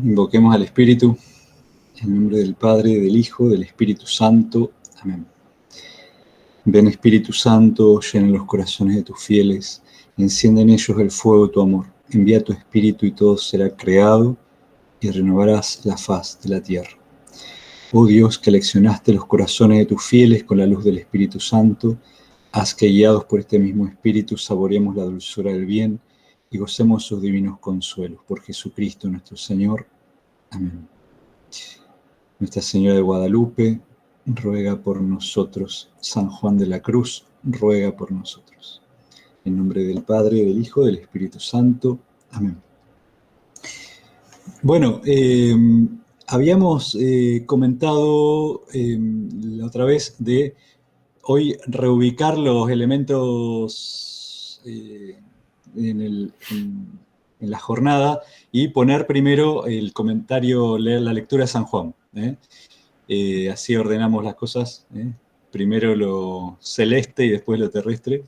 Invoquemos al Espíritu, en nombre del Padre, del Hijo, del Espíritu Santo. Amén. Ven Espíritu Santo, llena los corazones de tus fieles, enciende en ellos el fuego de tu amor. Envía tu Espíritu y todo será creado y renovarás la faz de la tierra. Oh Dios, que aleccionaste los corazones de tus fieles con la luz del Espíritu Santo, haz que guiados por este mismo Espíritu saboreemos la dulzura del bien y gocemos sus divinos consuelos. Por Jesucristo nuestro Señor. Amén. Nuestra Señora de Guadalupe, ruega por nosotros. San Juan de la Cruz, ruega por nosotros. En nombre del Padre, del Hijo, del Espíritu Santo. Amén. Bueno, habíamos comentado la otra vez de hoy reubicar los elementos en la jornada y poner primero el comentario, leer la lectura de San Juan. Así ordenamos las cosas. Primero lo celeste y después lo terrestre.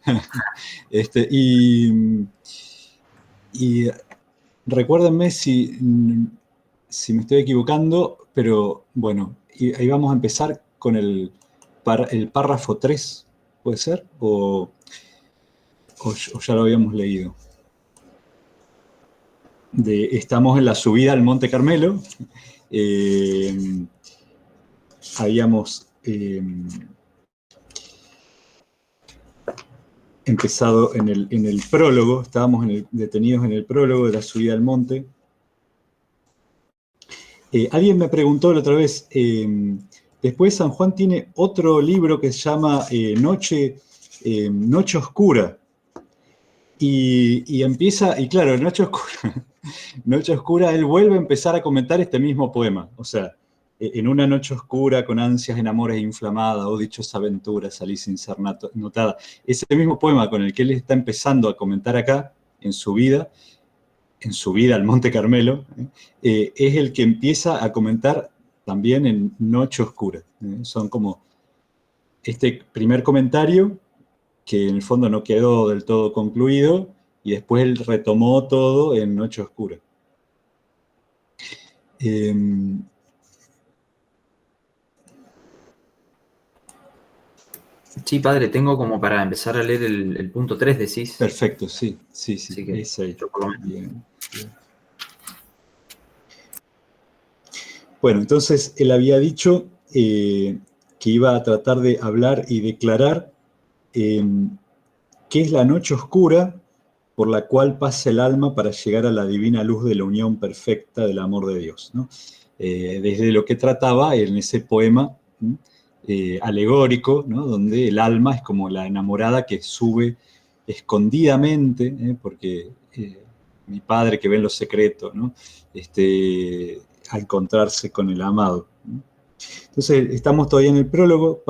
Y recuérdenme si me estoy equivocando, pero bueno, ahí vamos a empezar con el párrafo 3, ¿puede ser? ¿O ya lo habíamos leído? Estamos en la subida al Monte Carmelo. Habíamos empezado en el prólogo, estábamos detenidos en el prólogo de la subida al monte. Alguien me preguntó la otra vez, después San Juan tiene otro libro que se llama Noche Oscura. Y empieza, y claro, Noche Oscura, él vuelve a empezar a comentar este mismo poema. O sea, en una noche oscura, con ansias en amores inflamada, oh dichosa aventura, salí sin ser notada. Ese mismo poema con el que él está empezando a comentar acá, en su vida al Monte Carmelo, es el que empieza a comentar también en Noche Oscura. Son como este primer comentario, que en el fondo no quedó del todo concluido, y después él retomó todo en Noche Oscura. Sí, padre, tengo como para empezar a leer el punto 3, decís. Perfecto, sí. Así que Es ahí. yo por lo menos. Bien. Bueno, entonces él había dicho que iba a tratar de hablar y declarar qué es la noche oscura por la cual pasa el alma para llegar a la divina luz de la unión perfecta del amor de Dios, ¿no? Desde lo que trataba en ese poema alegórico, ¿no? Donde el alma es como la enamorada que sube escondidamente, porque mi padre que ve en lo secreto, ¿no? A encontrarse con el amado, ¿no? Entonces, estamos todavía en el prólogo,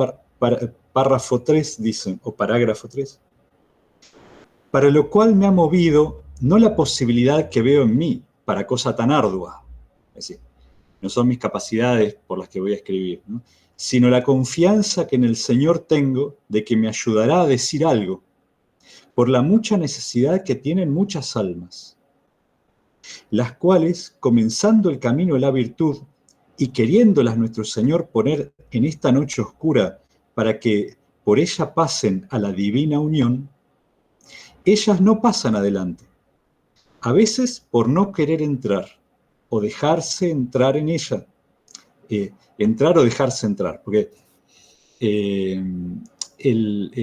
párrafo 3, dicen, o parágrafo 3. Para lo cual me ha movido no la posibilidad que veo en mí para cosa tan ardua, es decir, no son mis capacidades por las que voy a escribir, ¿no? Sino la confianza que en el Señor tengo de que me ayudará a decir algo, por la mucha necesidad que tienen muchas almas, las cuales, comenzando el camino de la virtud y queriéndolas nuestro Señor poner en esta noche oscura para que por ella pasen a la divina unión, ellas no pasan adelante, a veces por no querer entrar o dejarse entrar en ella, entrar o dejarse entrar, porque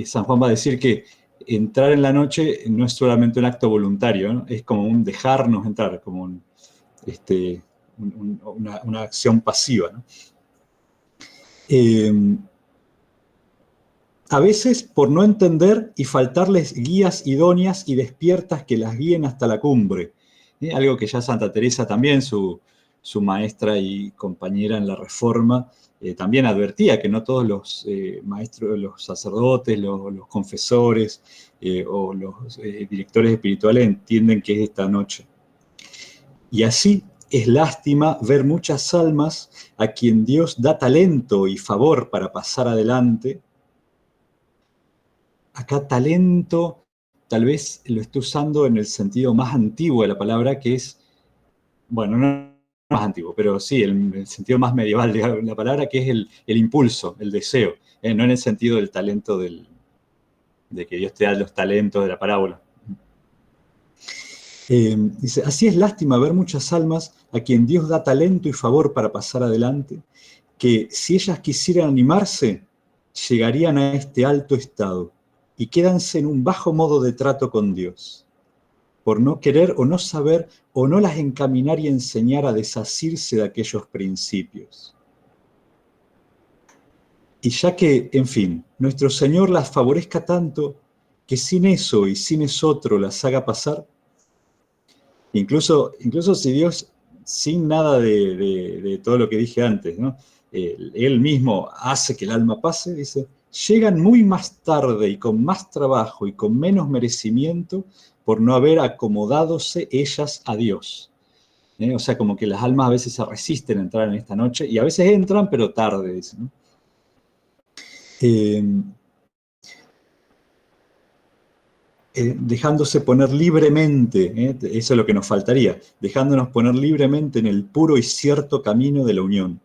San Juan va a decir que entrar en la noche no es solamente un acto voluntario, ¿no? Es como un dejarnos entrar, como una acción pasiva, ¿no? A veces por no entender y faltarles guías idóneas y despiertas que las guíen hasta la cumbre. Algo que ya Santa Teresa también, su maestra y compañera en la Reforma, también advertía que no todos los maestros, los sacerdotes, los confesores o los directores espirituales entienden qué es esta noche. Y así es lástima ver muchas almas a quien Dios da talento y favor para pasar adelante. Acá talento tal vez lo estoy usando en el sentido más antiguo de la palabra, que es, bueno, no más antiguo, pero sí, el sentido más medieval de la palabra, que es el impulso, el deseo, no en el sentido del talento de que Dios te da los talentos de la parábola. Dice, así es lástima ver muchas almas a quien Dios da talento y favor para pasar adelante, que si ellas quisieran animarse, llegarían a este alto estado y quédanse en un bajo modo de trato con Dios, por no querer o no saber o no las encaminar y enseñar a desasirse de aquellos principios. Y ya que, en fin, nuestro Señor las favorezca tanto, que sin eso y sin esotro las haga pasar, incluso si Dios, sin nada de todo lo que dije antes, ¿no? Él mismo hace que el alma pase, dice, llegan muy más tarde y con más trabajo y con menos merecimiento por no haber acomodádose ellas a Dios. O sea, como que las almas a veces se resisten a entrar en esta noche y a veces entran, pero tarde, dice, ¿no? Dejándose poner libremente, eso es lo que nos faltaría, dejándonos poner libremente en el puro y cierto camino de la unión.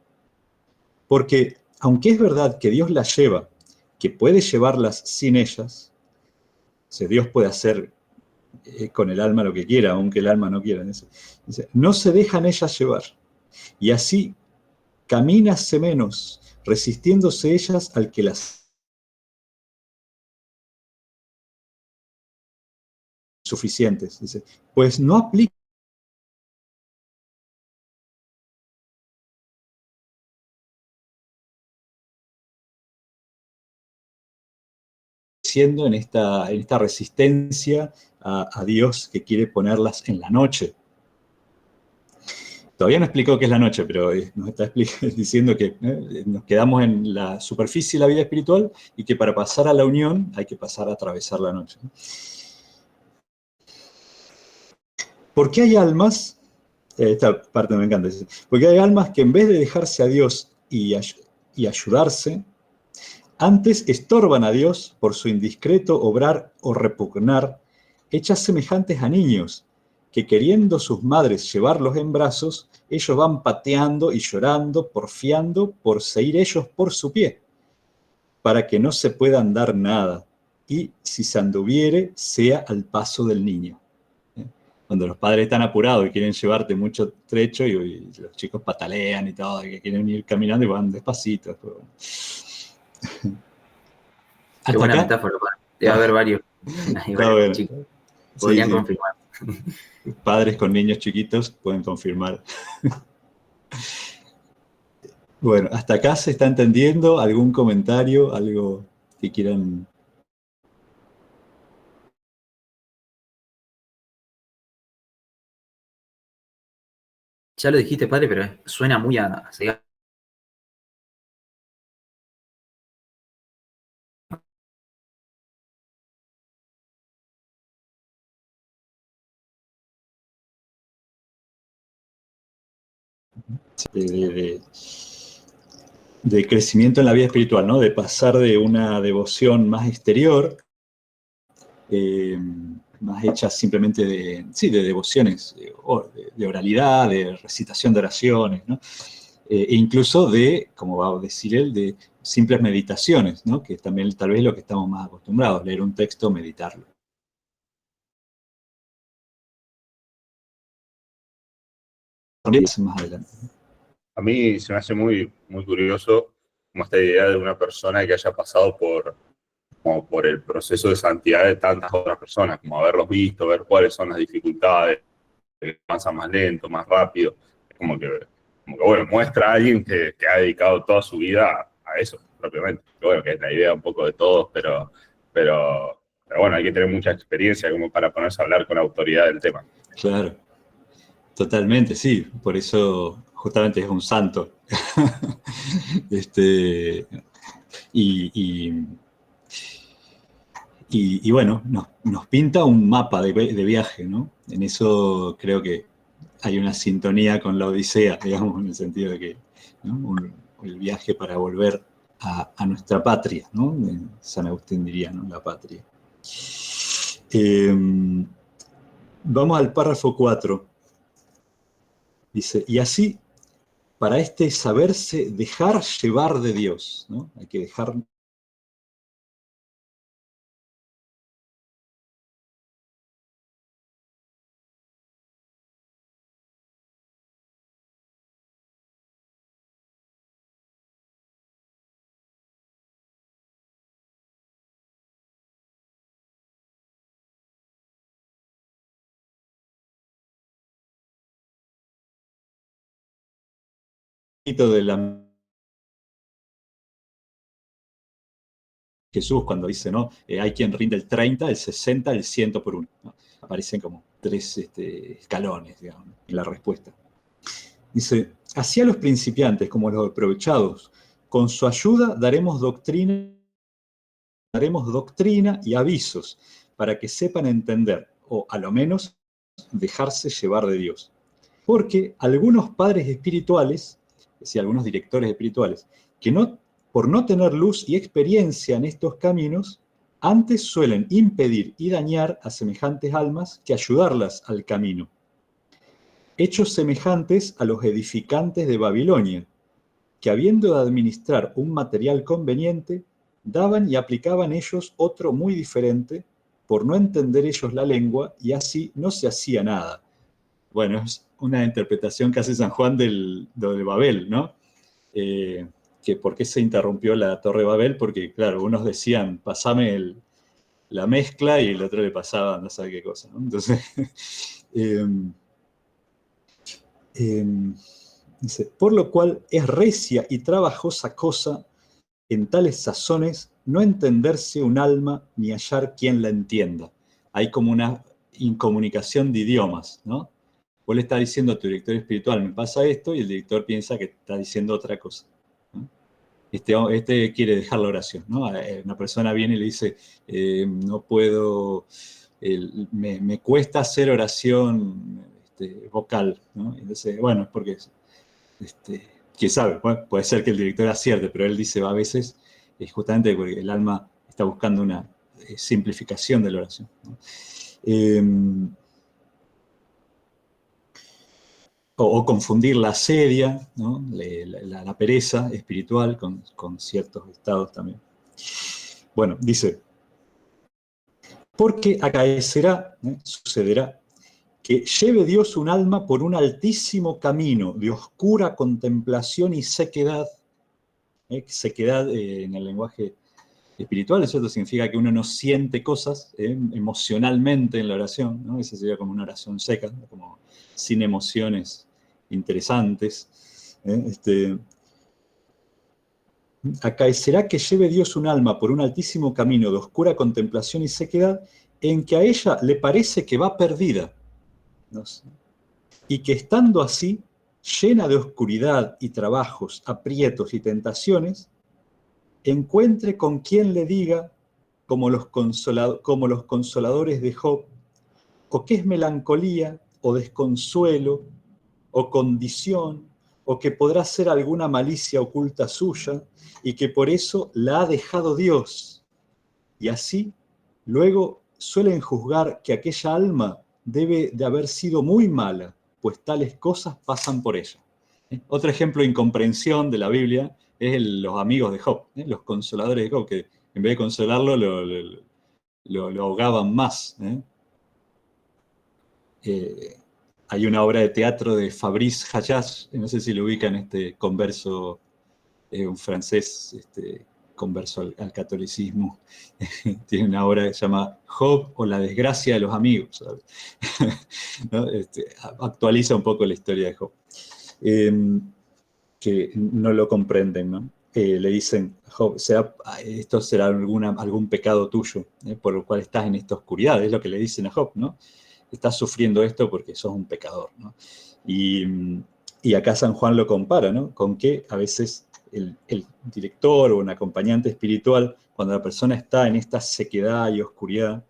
Porque, aunque es verdad que Dios las lleva, que puede llevarlas sin ellas, o sea, Dios puede hacer con el alma lo que quiera, aunque el alma no quiera, no se dejan ellas llevar. Y así camínase menos, resistiéndose ellas al que las suficientes. Dice, pues no aplica siendo en esta resistencia a Dios que quiere ponerlas en la noche. Todavía no explicó qué es la noche, pero nos está diciendo que nos quedamos en la superficie de la vida espiritual y que para pasar a la unión hay que pasar a atravesar la noche. ¿Por qué hay almas? Esta parte me encanta. Porque hay almas que en vez de dejarse a Dios y ayudarse, antes estorban a Dios por su indiscreto obrar o repugnar, hechas semejantes a niños, que queriendo sus madres llevarlos en brazos, ellos van pateando y llorando, porfiando, por seguir ellos por su pie, para que no se pueda andar nada, y si se anduviere, sea al paso del niño. Cuando los padres están apurados y quieren llevarte mucho trecho y los chicos patalean y todo, y que quieren ir caminando y van despacito. Qué buena metáfora. Debe haber varios. Hay varios chicos. Podrían confirmar. Padres con niños chiquitos pueden confirmar. Bueno, hasta acá se está entendiendo. ¿Algún comentario? ¿Algo que quieran? Ya lo dijiste, padre, pero suena muy a de crecimiento en la vida espiritual, ¿no? De pasar de una devoción más exterior, más hecha simplemente de devociones, de oralidad, de recitación de oraciones, ¿no? E incluso de, como va a decir él, de simples meditaciones, ¿no? Que también tal vez es lo que estamos más acostumbrados, leer un texto, meditarlo. Más adelante. A mí se me hace muy, muy curioso como esta idea de una persona que haya pasado como por el proceso de santidad de tantas otras personas, como haberlos visto, ver cuáles son las dificultades, que avanza más lento, más rápido. Es como que bueno, muestra a alguien que ha dedicado toda su vida a eso, propiamente. Que bueno, que es la idea un poco de todos, pero bueno, hay que tener mucha experiencia como para ponerse a hablar con autoridad del tema. Claro, totalmente, sí. Por eso justamente es un santo. Y bueno, nos pinta un mapa de viaje, ¿no? En eso creo que hay una sintonía con la Odisea, digamos, en el sentido de que, ¿no? El viaje para volver a nuestra patria, ¿no? San Agustín diría, ¿no? La patria. Vamos al párrafo 4. Dice, y así, para saberse dejar llevar de Dios, ¿no? Hay que dejar... de la Jesús cuando dice, ¿no? Hay quien rinde el 30, el 60, el 100 por uno, ¿no? Aparecen como 3 escalones, digamos, en la respuesta. Dice, así a los principiantes como a los aprovechados, con su ayuda daremos doctrina y avisos para que sepan entender, o a lo menos dejarse llevar de Dios. Porque algunos padres espirituales, es decir, algunos directores espirituales, que por no tener luz y experiencia en estos caminos, antes suelen impedir y dañar a semejantes almas que ayudarlas al camino. Hechos semejantes a los edificantes de Babilonia, que habiendo de administrar un material conveniente, daban y aplicaban ellos otro muy diferente, por no entender ellos la lengua, y así no se hacía nada. Bueno, es una interpretación que hace San Juan de Babel, ¿no? Que por qué se interrumpió la Torre de Babel, porque, claro, unos decían, pasame la mezcla, y el otro le pasaba no sabe qué cosa, ¿no? Entonces, dice, por lo cual es recia y trabajosa cosa en tales sazones no entenderse un alma ni hallar quien la entienda. Hay como una incomunicación de idiomas, ¿no? Vos le estás diciendo a tu director espiritual, me pasa esto, y el director piensa que está diciendo otra cosa, ¿no? Este quiere dejar la oración, ¿no? Una persona viene y le dice, no puedo, me cuesta hacer oración vocal, ¿no? Entonces, bueno, es porque, quién sabe, puede ser que el director acierte, pero él dice, a veces, es justamente porque el alma está buscando una simplificación de la oración, ¿no? O confundir la asedia, ¿no? La pereza espiritual con ciertos estados también. Bueno, dice, porque acaecerá, sucederá, que lleve Dios un alma por un altísimo camino de oscura contemplación y sequedad. Sequedad en el lenguaje espiritual, eso significa que uno no siente cosas emocionalmente en la oración, ¿no? Esa sería como una oración seca, como sin emociones interesantes. Acaecerá que lleve Dios un alma por un altísimo camino de oscura contemplación y sequedad, en que a ella le parece que va perdida, ¿no? Y que estando así, llena de oscuridad y trabajos, aprietos y tentaciones, encuentre con quien le diga, como los consoladores de Job, o que es melancolía, o desconsuelo, o condición, o que podrá ser alguna malicia oculta suya, y que por eso la ha dejado Dios. Y así, luego suelen juzgar que aquella alma debe de haber sido muy mala, pues tales cosas pasan por ella. Otro ejemplo de incomprensión de la Biblia es los amigos de Job, los consoladores de Job, que en vez de consolarlo lo ahogaban más. Hay una obra de teatro de Fabrice Hallage, no sé si lo ubican, converso, un francés converso al catolicismo. Tiene una obra que se llama Job o la desgracia de los amigos, ¿no? Actualiza un poco la historia de Job. Que no lo comprenden, ¿no? Le dicen, Job, esto será algún pecado tuyo, por el cual estás en esta oscuridad, es lo que le dicen a Job, ¿no? Estás sufriendo esto porque sos un pecador, ¿no? Y acá San Juan lo compara, ¿no? Con que a veces el director o un acompañante espiritual, cuando la persona está en esta sequedad y oscuridad,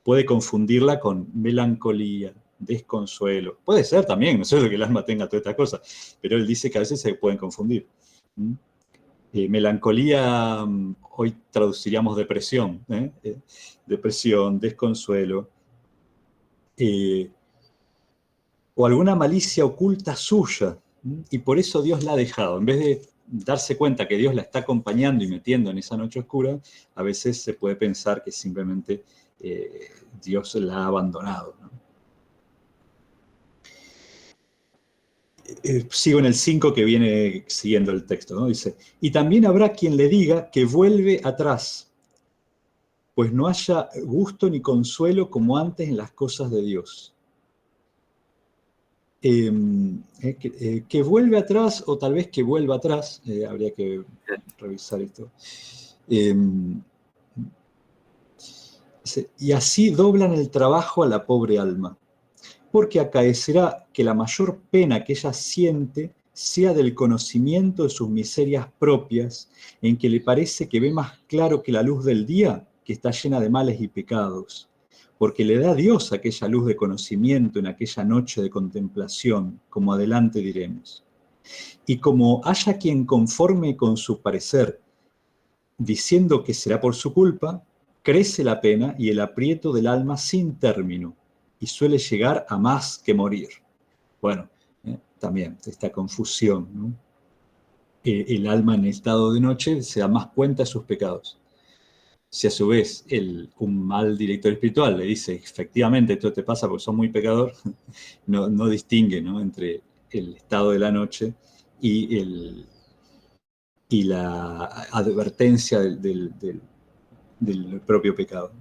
puede confundirla con melancolía, desconsuelo. Puede ser también, no sé que el alma tenga toda esta cosa, pero él dice que a veces se pueden confundir. Melancolía, hoy traduciríamos depresión, depresión, desconsuelo, o alguna malicia oculta suya, Y por eso Dios la ha dejado. En vez de darse cuenta que Dios la está acompañando y metiendo en esa noche oscura, a veces se puede pensar que simplemente Dios la ha abandonado, ¿no? Sigo en el 5 que viene siguiendo el texto, ¿no? Dice, y también habrá quien le diga que vuelve atrás, pues no haya gusto ni consuelo como antes en las cosas de Dios. Que vuelve atrás, o tal vez que vuelva atrás, habría que revisar esto. Y así doblan el trabajo a la pobre alma, porque acaecerá que la mayor pena que ella siente sea del conocimiento de sus miserias propias, en que le parece que ve más claro que la luz del día, que está llena de males y pecados, porque le da a Dios aquella luz de conocimiento en aquella noche de contemplación, como adelante diremos. Y como haya quien conforme con su parecer, diciendo que será por su culpa, crece la pena y el aprieto del alma sin término, y suele llegar a más que morir. Bueno, también esta confusión, ¿no? El alma en estado de noche se da más cuenta de sus pecados. Si a su vez un mal director espiritual le dice, efectivamente, esto te pasa porque sos muy pecador, no distingue, ¿no?, entre el estado de la noche y la advertencia del propio pecado.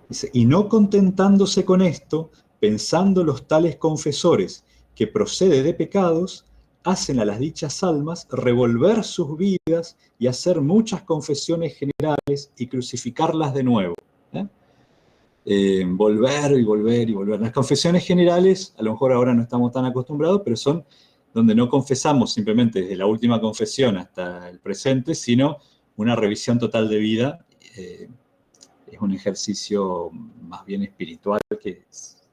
Dice, y no contentándose con esto, pensando los tales confesores que procede de pecados, hacen a las dichas almas revolver sus vidas y hacer muchas confesiones generales y crucificarlas de nuevo. Volver y volver y volver. Las confesiones generales, a lo mejor ahora no estamos tan acostumbrados, pero son donde no confesamos simplemente desde la última confesión hasta el presente, sino una revisión total de vida. Es un ejercicio más bien espiritual que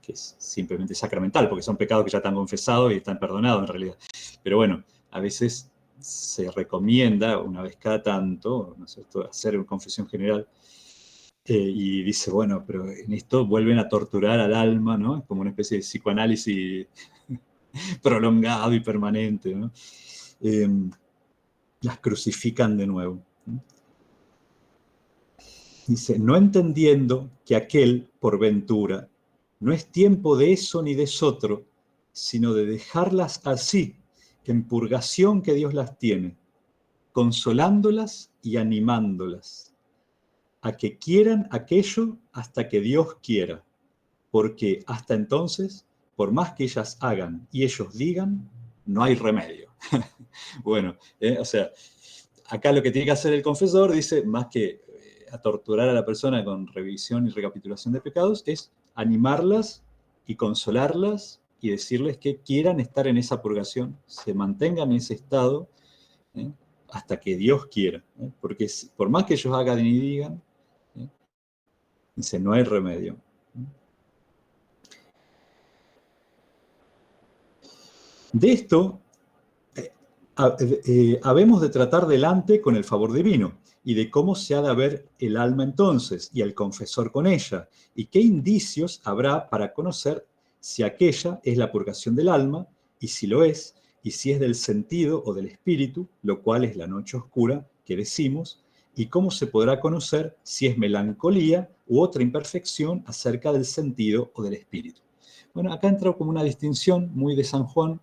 es simplemente sacramental, porque son pecados que ya están confesados y están perdonados en realidad. Pero bueno, a veces se recomienda una vez cada tanto, ¿no es cierto?, hacer una confesión general. Y dice, bueno, pero en esto vuelven a torturar al alma, ¿no? Es como una especie de psicoanálisis prolongado y permanente, ¿no? Las crucifican de nuevo. Dice, no entendiendo que aquel, por ventura, no es tiempo de eso ni de esotro, sino de dejarlas así, en purgación que Dios las tiene, consolándolas y animándolas, a que quieran aquello hasta que Dios quiera, porque hasta entonces, por más que ellas hagan y ellos digan, no hay remedio. Bueno, o sea, acá lo que tiene que hacer el confesor, dice, más que a torturar a la persona con revisión y recapitulación de pecados, es animarlas y consolarlas y decirles que quieran estar en esa purgación, se mantengan en ese estado, hasta que Dios quiera. Porque por más que ellos hagan y digan, dice, no hay remedio. De esto habemos de tratar delante con el favor divino, y de cómo se ha de ver el alma entonces, y el confesor con ella, y qué indicios habrá para conocer si aquella es la purgación del alma, y si lo es, y si es del sentido o del espíritu, lo cual es la noche oscura que decimos, y cómo se podrá conocer si es melancolía u otra imperfección acerca del sentido o del espíritu. Bueno, acá entra como una distinción muy de San Juan,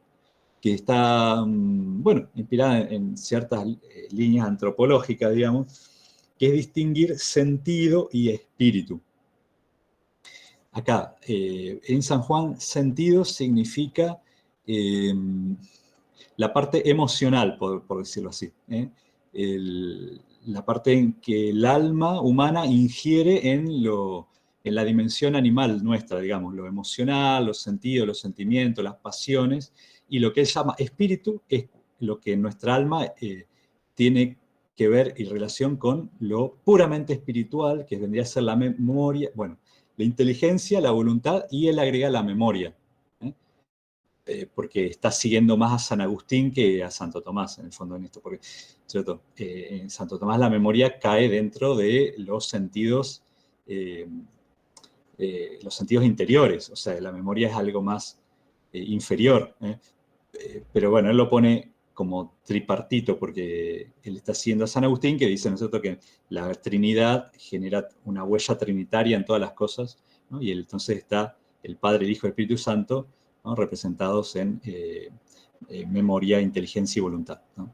que está, bueno, inspirada en ciertas líneas antropológicas, digamos, que es distinguir sentido y espíritu. Acá, en San Juan, sentido significa la parte emocional, por decirlo así. La parte en que el alma humana ingiere en la dimensión animal nuestra, digamos, lo emocional, los sentidos, los sentimientos, las pasiones, y lo que él llama espíritu es lo que nuestra alma tiene que ver y relación con lo puramente espiritual, que vendría a ser la memoria, bueno, la inteligencia, la voluntad, y él agrega la memoria, porque está siguiendo más a San Agustín que a Santo Tomás, en el fondo, en esto, porque, ¿cierto?, en Santo Tomás la memoria cae dentro de los sentidos interiores, o sea, la memoria es algo más inferior. pero bueno, él lo pone como tripartito, porque él está siguiendo a San Agustín, que dice, ¿no es cierto?, que la Trinidad genera una huella trinitaria en todas las cosas, ¿no? Y entonces está el Padre, el Hijo y el Espíritu Santo, ¿no?, representados en memoria, inteligencia y voluntad, ¿no?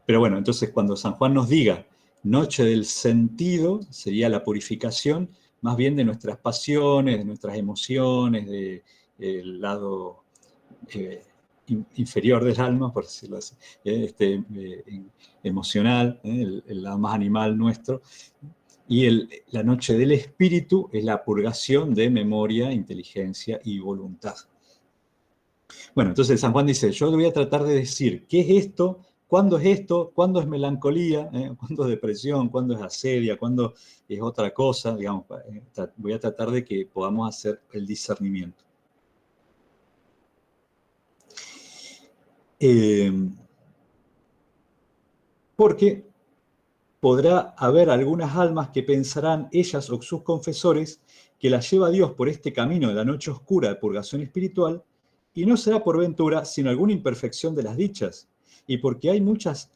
Pero bueno, entonces cuando San Juan nos diga noche del sentido, sería la purificación más bien de nuestras pasiones, de nuestras emociones, del lado inferior del alma, por decirlo así, emocional, el lado más animal nuestro. Y la noche del espíritu es la purgación de memoria, inteligencia y voluntad. Bueno, entonces San Juan dice, yo le voy a tratar de decir, ¿qué es esto? ¿Cuándo es esto? ¿Cuándo es melancolía? ¿Cuándo es depresión? ¿Cuándo es asedia? ¿Cuándo es otra cosa? Digamos, voy a tratar de que podamos hacer el discernimiento. Porque podrá haber algunas almas que pensarán, ellas o sus confesores, que las lleva Dios por este camino de la noche oscura de purgación espiritual, y no será por ventura, sino alguna imperfección de las dichas, y porque hay muchas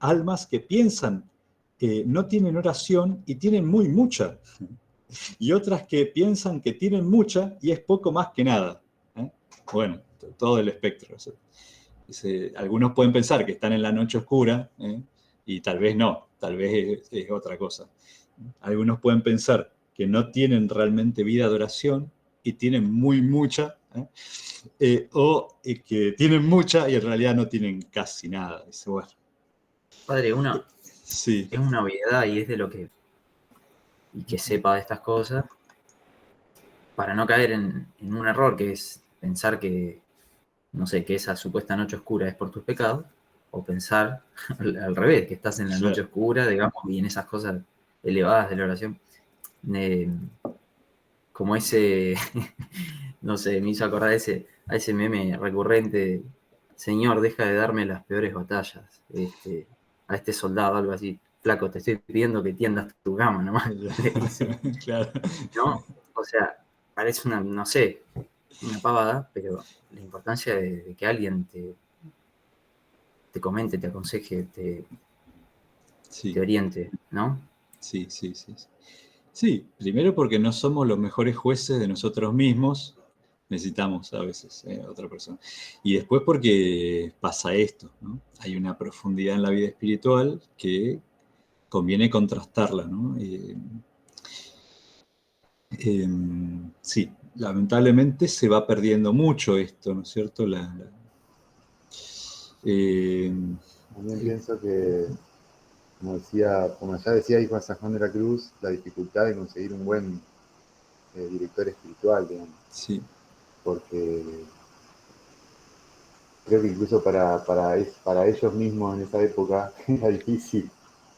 almas que piensan que no tienen oración y tienen muy mucha, y otras que piensan que tienen mucha y es poco más que nada. Bueno, todo el espectro. Algunos pueden pensar que están en la noche oscura, y tal vez no, tal vez es otra cosa. Algunos pueden pensar que no tienen realmente vida de oración y tienen muy mucha, o que tienen mucha y en realidad no tienen casi nada. Dice, bueno. Padre, sí. Es una obviedad y es de lo que... y que sepa de estas cosas, para no caer en un error, que es pensar que, no sé, que esa supuesta noche oscura es por tus pecados, o pensar al revés, que estás en la noche oscura, digamos, y en esas cosas elevadas de la oración. Como ese, no sé, me hizo acordar a ese meme recurrente, Señor, deja de darme las peores batallas, a este soldado, algo así, flaco, te estoy pidiendo que tiendas tu cama nomás, le dice. Claro. ¿No? O sea, parece una, no sé, una pavada, pero la importancia de que alguien te comente, te aconseje, te oriente, ¿no? Sí. Sí, primero porque no somos los mejores jueces de nosotros mismos, necesitamos a veces otra persona. Y después porque pasa esto, ¿no? Hay una profundidad en la vida espiritual que conviene contrastarla, ¿no? Sí, lamentablemente se va perdiendo mucho esto, ¿no es cierto? También pienso que, como ya decía Juan San Juan de la Cruz, la dificultad de conseguir un buen director espiritual, digamos. Sí. Porque creo que incluso para ellos mismos en esa época era difícil.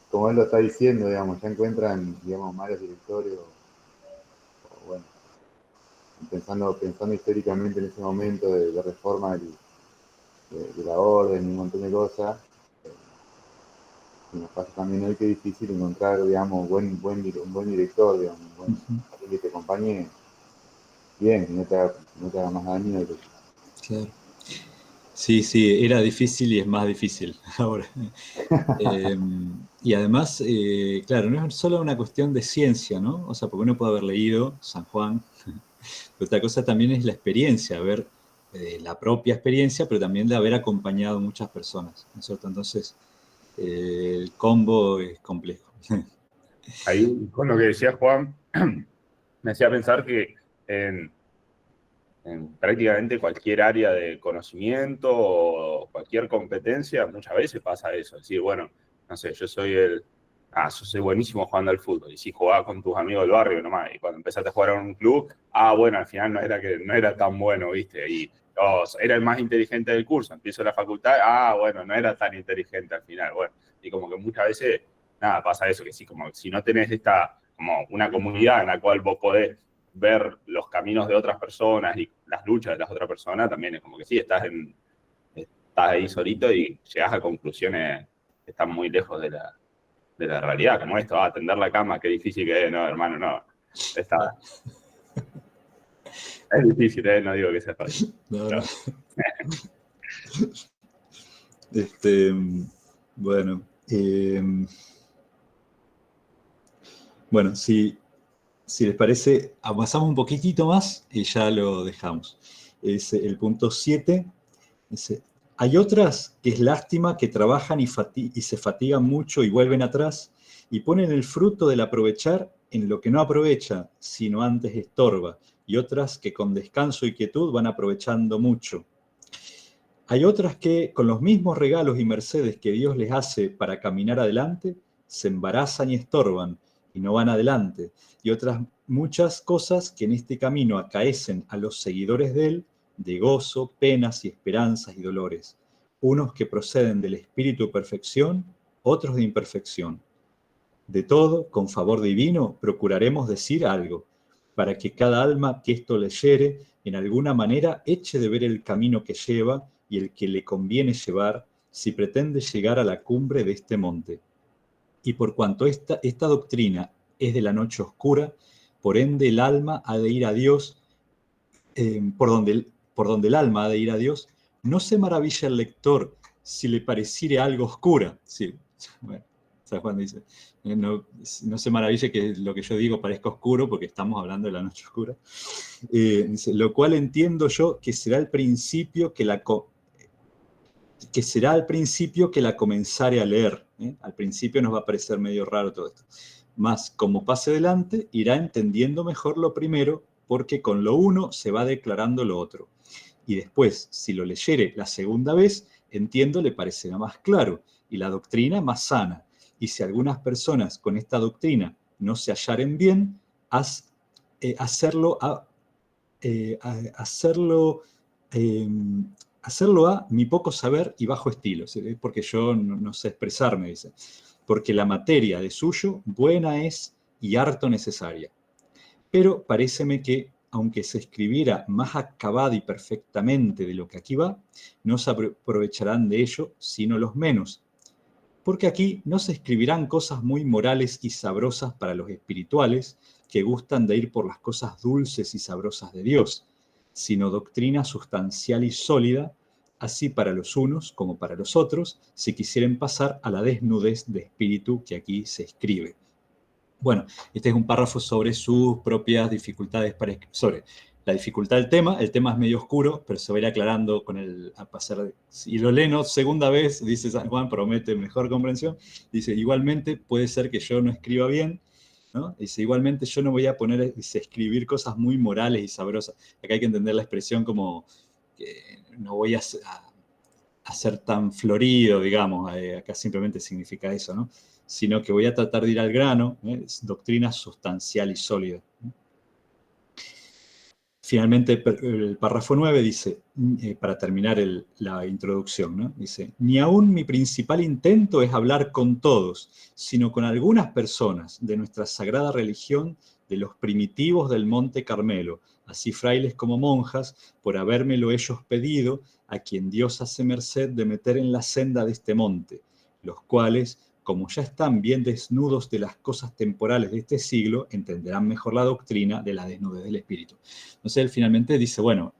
Como él lo está diciendo, digamos, ya encuentran, digamos, malos directores o bueno, pensando históricamente en ese momento de reforma de la orden y un montón de cosas. Y nos pasa también hoy que es difícil encontrar, digamos, un buen director, digamos, alguien que te acompañe bien, y no te haga más daño. Claro. Sí, era difícil y es más difícil ahora. Y además, claro, no es solo una cuestión de ciencia, ¿no? O sea, porque uno puede haber leído San Juan, pero otra cosa también es la experiencia, ver la propia experiencia, pero también de haber acompañado muchas personas, ¿no es cierto? Entonces, el combo es complejo. Ahí, con lo que decía Juan, me hacía pensar que en prácticamente cualquier área de conocimiento o cualquier competencia, muchas veces pasa eso. Es decir, bueno, no sé, yo soy buenísimo jugando al fútbol. Y si jugabas con tus amigos del barrio nomás, y cuando empezaste a jugar en un club, bueno, al final no era tan bueno, ¿viste? Y era el más inteligente del curso. Empiezo la facultad, bueno, no era tan inteligente al final. Bueno, y como que muchas veces, nada, pasa eso, que sí, como si no tenés como una comunidad en la cual vos podés ver los caminos de otras personas y las luchas de las otras personas, también es como que sí, estás ahí solito y llegas a conclusiones que están muy lejos de la realidad, como esto, tender la cama, qué difícil que es, no, hermano, no, Es difícil, no digo que sea fácil. No, no. Claro. Bueno, bueno, si les parece, avanzamos un poquitito más y ya lo dejamos. Es el punto 7. Dice, hay otras que es lástima que trabajan y se fatigan mucho y vuelven atrás y ponen el fruto del aprovechar en lo que no aprovecha, sino antes estorba, y otras que con descanso y quietud van aprovechando mucho. Hay otras que, con los mismos regalos y mercedes que Dios les hace para caminar adelante, se embarazan y estorban y no van adelante. Y otras muchas cosas que en este camino acaecen a los seguidores de Él, de gozo, penas y esperanzas y dolores. Unos que proceden del espíritu de perfección, otros de imperfección. De todo, con favor divino, procuraremos decir algo, para que cada alma que esto leyere, en alguna manera eche de ver el camino que lleva y el que le conviene llevar, si pretende llegar a la cumbre de este monte. Y por cuanto esta doctrina es de la noche oscura, por ende el alma ha de ir a Dios, por donde el alma ha de ir a Dios, no se maravilla el lector si le pareciere algo oscura. Sí, bueno, San Juan dice, no se maraville que lo que yo digo parezca oscuro, porque estamos hablando de la noche oscura. Dice, lo cual entiendo yo que será al principio que la comenzare a leer. Al principio nos va a parecer medio raro todo esto. Mas, como pase adelante, irá entendiendo mejor lo primero, porque con lo uno se va declarando lo otro. Y después, si lo leyere la segunda vez, entiendo le parecerá más claro, y la doctrina más sana. Y si algunas personas con esta doctrina no se hallaren bien, hacerlo a mi poco saber y bajo estilo, porque yo no sé expresarme, dice, porque la materia de suyo buena es y harto necesaria. Pero paréceme que, aunque se escribiera más acabada y perfectamente de lo que aquí va, no se aprovecharán de ello, sino los menos. Porque aquí no se escribirán cosas muy morales y sabrosas para los espirituales, que gustan de ir por las cosas dulces y sabrosas de Dios, sino doctrina sustancial y sólida, así para los unos como para los otros, si quisieren pasar a la desnudez de espíritu que aquí se escribe. Bueno, este es un párrafo sobre sus propias dificultades sobre la dificultad del tema. El tema es medio oscuro, pero se va a ir aclarando con a pasar. Si lo leen segunda vez, dice San Juan, promete mejor comprensión. Dice, igualmente puede ser que yo no escriba bien, ¿no? Dice, igualmente yo no voy a poner, dice, escribir cosas muy morales y sabrosas. Acá hay que entender la expresión como que no voy a ser tan florido, digamos. Acá simplemente significa eso, ¿no? Sino que voy a tratar de ir al grano, es doctrina sustancial y sólida. Finalmente, el párrafo 9 dice, para terminar la introducción, ¿no? Dice, ni aún mi principal intento es hablar con todos, sino con algunas personas de nuestra sagrada religión, de los primitivos del Monte Carmelo, así frailes como monjas, por habérmelo ellos pedido, a quien Dios hace merced de meter en la senda de este monte, los cuales, como ya están bien desnudos de las cosas temporales de este siglo, entenderán mejor la doctrina de la desnudez del espíritu. Entonces él finalmente dice, bueno,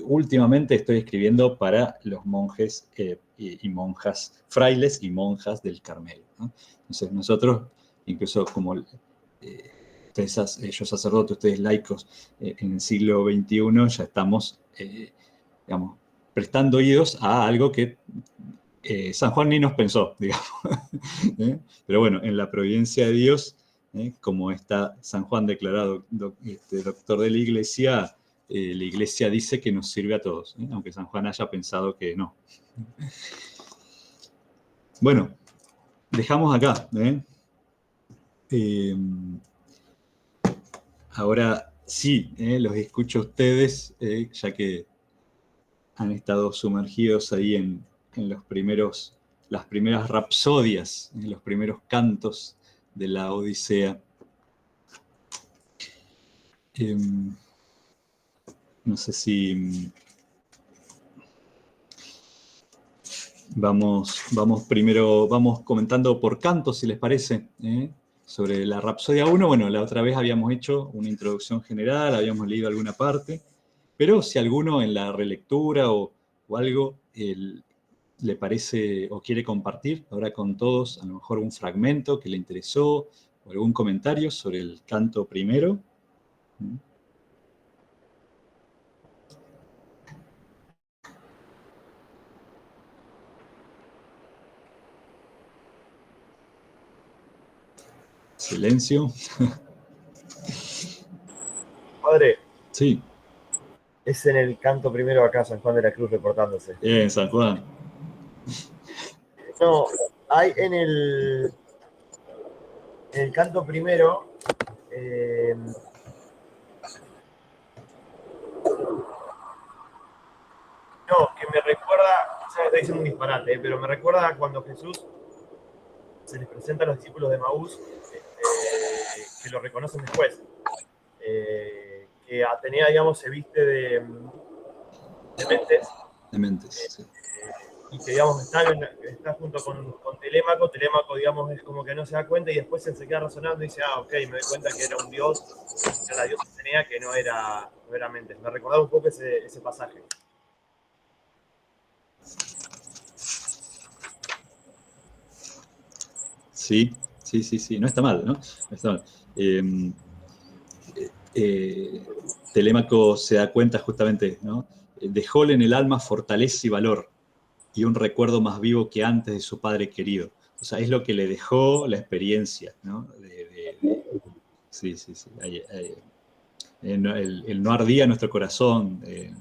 últimamente estoy escribiendo para los monjes y monjas, frailes y monjas del Carmelo, ¿no? Entonces nosotros, incluso como ellos sacerdotes, ustedes laicos, en el siglo XXI ya estamos, digamos, prestando oídos a algo que San Juan ni nos pensó, digamos. Pero bueno, en la providencia de Dios, como está San Juan declarado doctor de la Iglesia dice que nos sirve a todos, aunque San Juan haya pensado que no. Bueno, dejamos acá. Ahora sí, los escucho a ustedes, ya que han estado sumergidos ahí en las primeras rapsodias, en los primeros cantos de la Odisea. No sé si vamos comentando por cantos, si les parece, sobre la Rapsodia 1, bueno, la otra vez habíamos hecho una introducción general, habíamos leído alguna parte, pero si alguno en la relectura o algo le parece o quiere compartir ahora con todos, a lo mejor un fragmento que le interesó o algún comentario sobre el canto primero. Silencio. Padre, Sí, es en el canto primero acá, San Juan de la Cruz reportándose. bien, San Juan. No, hay en el canto primero, no, que me recuerda, o sea, estoy diciendo un disparate, pero me recuerda cuando Jesús se les presenta a los discípulos de Maús, que lo reconocen después. Que Atenea, digamos, se viste de mentes, Dementes, sí. y que, digamos, está junto con Telémaco. Telémaco, digamos, es como que no se da cuenta y después él se queda razonando y dice, ok, me doy cuenta que era un dios, era la diosa Atenea, que no era Mentes. Me recordaba un poco ese pasaje. Sí, no está mal, ¿no? No está mal. Telémaco se da cuenta justamente, ¿no? Dejóle en el alma fortaleza y valor y un recuerdo más vivo que antes de su padre querido. O sea, es lo que le dejó la experiencia, ¿no? Sí. El no ardía nuestro corazón de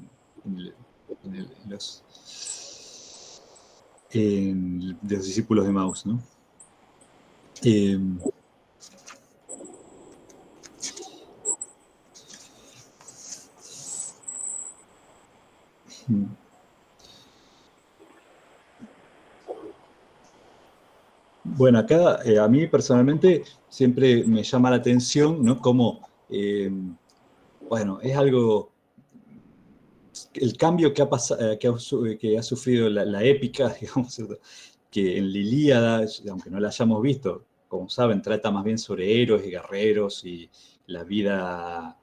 los discípulos de Maús, ¿no? Bueno, acá a mí personalmente siempre me llama la atención, ¿no? Como, bueno, es algo, el cambio que ha sufrido la épica, digamos, ¿cierto? Que en la Ilíada, aunque no la hayamos visto, como saben, trata más bien sobre héroes y guerreros y la vida,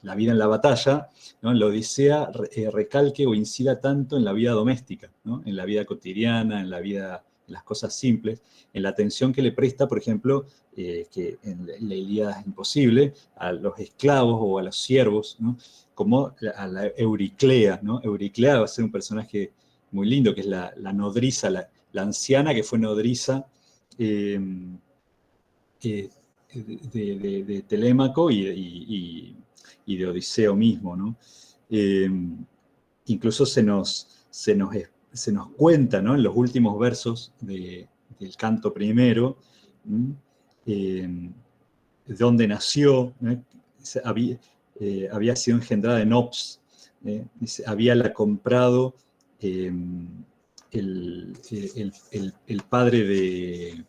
la vida en la batalla, ¿no? En la Odisea recalque o incida tanto en la vida doméstica, ¿no? En la vida cotidiana, en la vida, en las cosas simples, en la atención que le presta, por ejemplo, que en la Ilíada es imposible, a los esclavos o a los siervos, ¿no? Como a la Euriclea, ¿no? Euriclea va a ser un personaje muy lindo, que es la nodriza, la anciana que fue nodriza de Telémaco y de Odiseo mismo, ¿no? Incluso se nos cuenta, ¿no? En los últimos versos del canto primero, dónde nació, había sido engendrada en Ops, había comprado el padre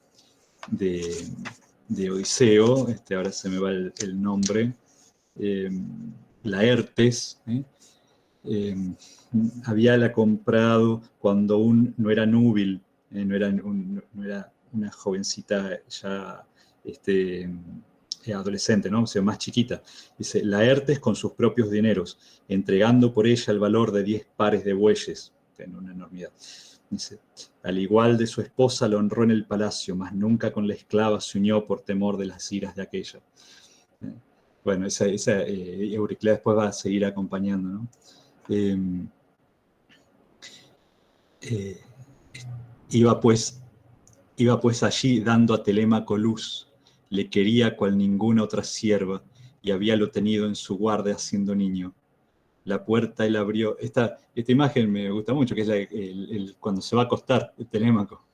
de Odiseo, ahora se me va el nombre, Laertes, había comprado cuando no era núbil, no era una jovencita ya adolescente, ¿no? O sea, más chiquita. Dice, Laertes con sus propios dineros, entregando por ella el valor de 10 pares de bueyes, en una enormidad. Dice, al igual de su esposa lo honró en el palacio, mas nunca con la esclava se unió por temor de las iras de aquella. Bueno, esa Euriclea después va a seguir acompañando, ¿no? Iba pues allí dando a Telémaco luz, le quería cual ninguna otra sierva, y habíalo tenido en su guardia siendo niño. La puerta él abrió. Esta imagen me gusta mucho, que es cuando se va a acostar Telémaco.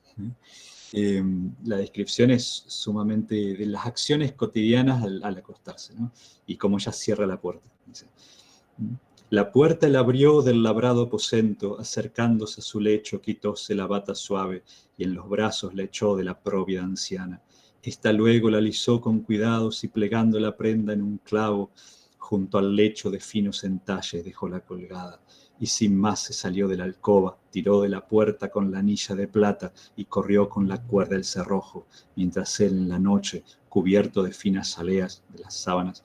La descripción es sumamente de las acciones cotidianas al acostarse, ¿no? Y cómo ella cierra la puerta. Dice, la puerta él abrió del labrado aposento, acercándose a su lecho, quitóse la bata suave y en los brazos la echó de la próvida anciana. Esta luego la alisó con cuidados y plegando la prenda en un clavo, junto al lecho de finos entalles dejó la colgada. y sin más se salió de la alcoba, tiró de la puerta con la anilla de plata y corrió con la cuerda del cerrojo, mientras él en la noche, cubierto de finas aleas de las sábanas,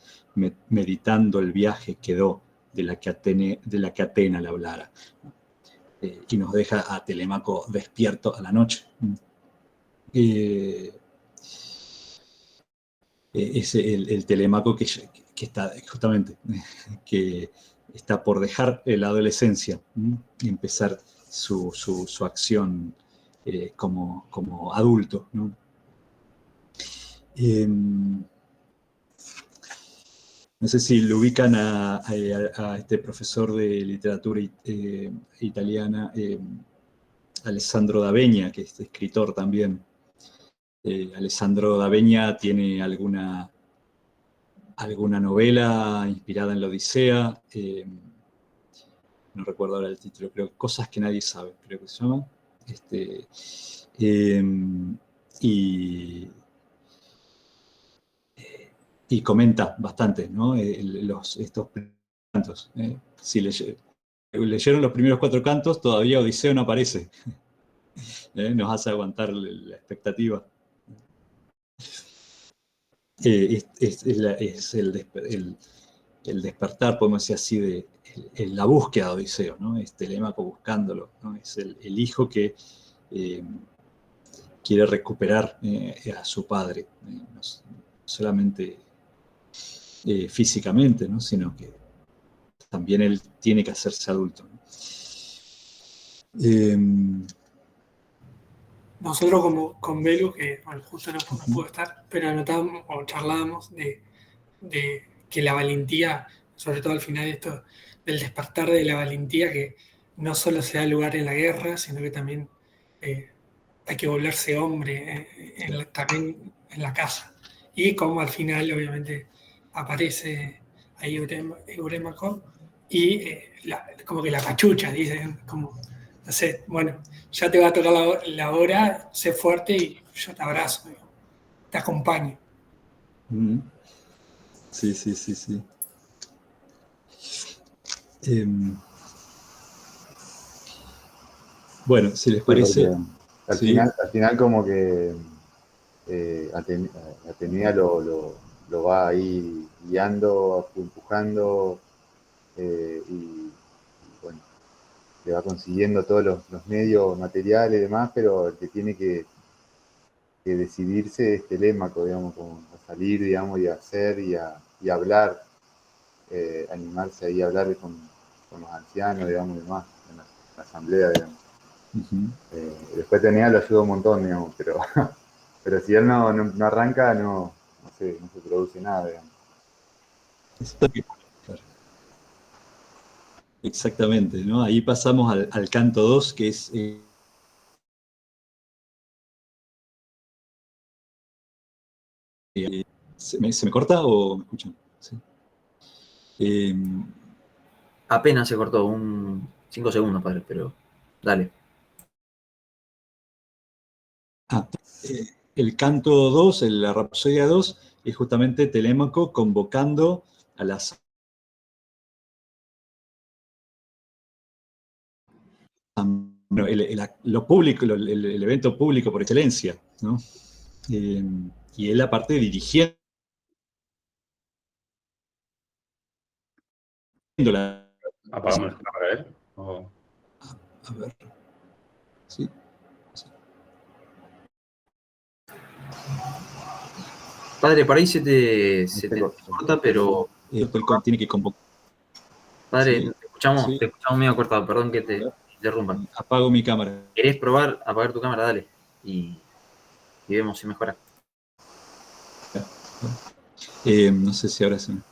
meditando el viaje quedó de la que Atena le hablara. Y nos deja a Telémaco despierto a la noche. Es el Telémaco que está justamente, que está por dejar la adolescencia y empezar su acción como adulto, ¿no? No sé si lo ubican a este profesor de literatura italiana, Alessandro d'Avegna, que es escritor también. Alessandro d'Avegna tiene alguna novela inspirada en la Odisea, no recuerdo ahora el título, creo Cosas que nadie sabe, creo que se llama. Y comenta bastante, ¿no? Estos cantos. Si leyeron los primeros 4 cantos, todavía Odiseo no aparece. Nos hace aguantar la expectativa. Es el despertar, podemos decir así, de la búsqueda de Odiseo, ¿no? Es Telémaco buscándolo, ¿no? Es el hijo que quiere recuperar a su padre, no solamente físicamente, ¿no? Sino que también él tiene que hacerse adulto, ¿no? Nosotros como con Belu, que bueno, justo no pudo estar, pero anotábamos o charlábamos de que la valentía, sobre todo al final esto del despertar de la valentía, que no solo se da lugar en la guerra, sino que también hay que volverse hombre también en la casa. Y como al final obviamente aparece ahí Eurémaco y como que la cachucha, dicen, como, no sé, bueno, ya te va a tocar la hora, sé fuerte y yo te abrazo, te acompaño. Sí, sí, sí, sí. Bueno, si les parece... Al final como que Atenea lo va ahí guiando, empujando y bueno, le va consiguiendo todos los medios materiales y demás, pero el que tiene que decidirse es Telémaco, digamos, como a salir, digamos, y a hacer y a hablar, animarse ahí a hablar con los ancianos, digamos, y demás, en la asamblea, digamos. Después Atenea lo ayuda un montón, digamos, pero si él no arranca, no se produce nada, digamos. Exactamente, ¿no? Ahí pasamos al canto 2, que es... ¿se me corta o me escuchan? Sí. Apenas se cortó, 5 segundos, padre, pero dale. El canto 2, la Rapsodia 2, es justamente Telémaco convocando a las... Bueno, lo público, el evento público por excelencia, ¿no? Y él aparte dirigiendo la... Apagamos la cámara, ¿eh? Oh. A ver. Sí. Padre, por ahí se te corta, pero... Él tiene que convocar. Padre, Sí. te escuchamos medio cortado, perdón que te interrumpa. Apago mi cámara. ¿Querés probar apagar tu cámara? Dale. Y vemos si mejora. No sé si ahora se me...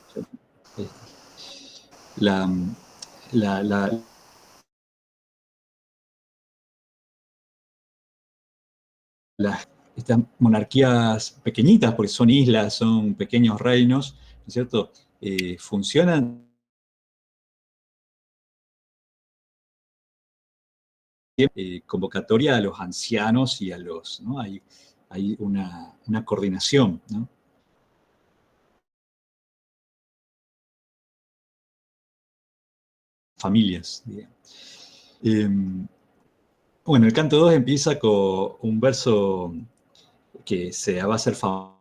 Estas monarquías pequeñitas, porque son islas, son pequeños reinos, ¿no es cierto? Funcionan convocatoria a los ancianos y a los, ¿no? Hay una coordinación, ¿no? familias, digamos. Bueno, el canto 2 empieza con un verso que se va a hacer famoso,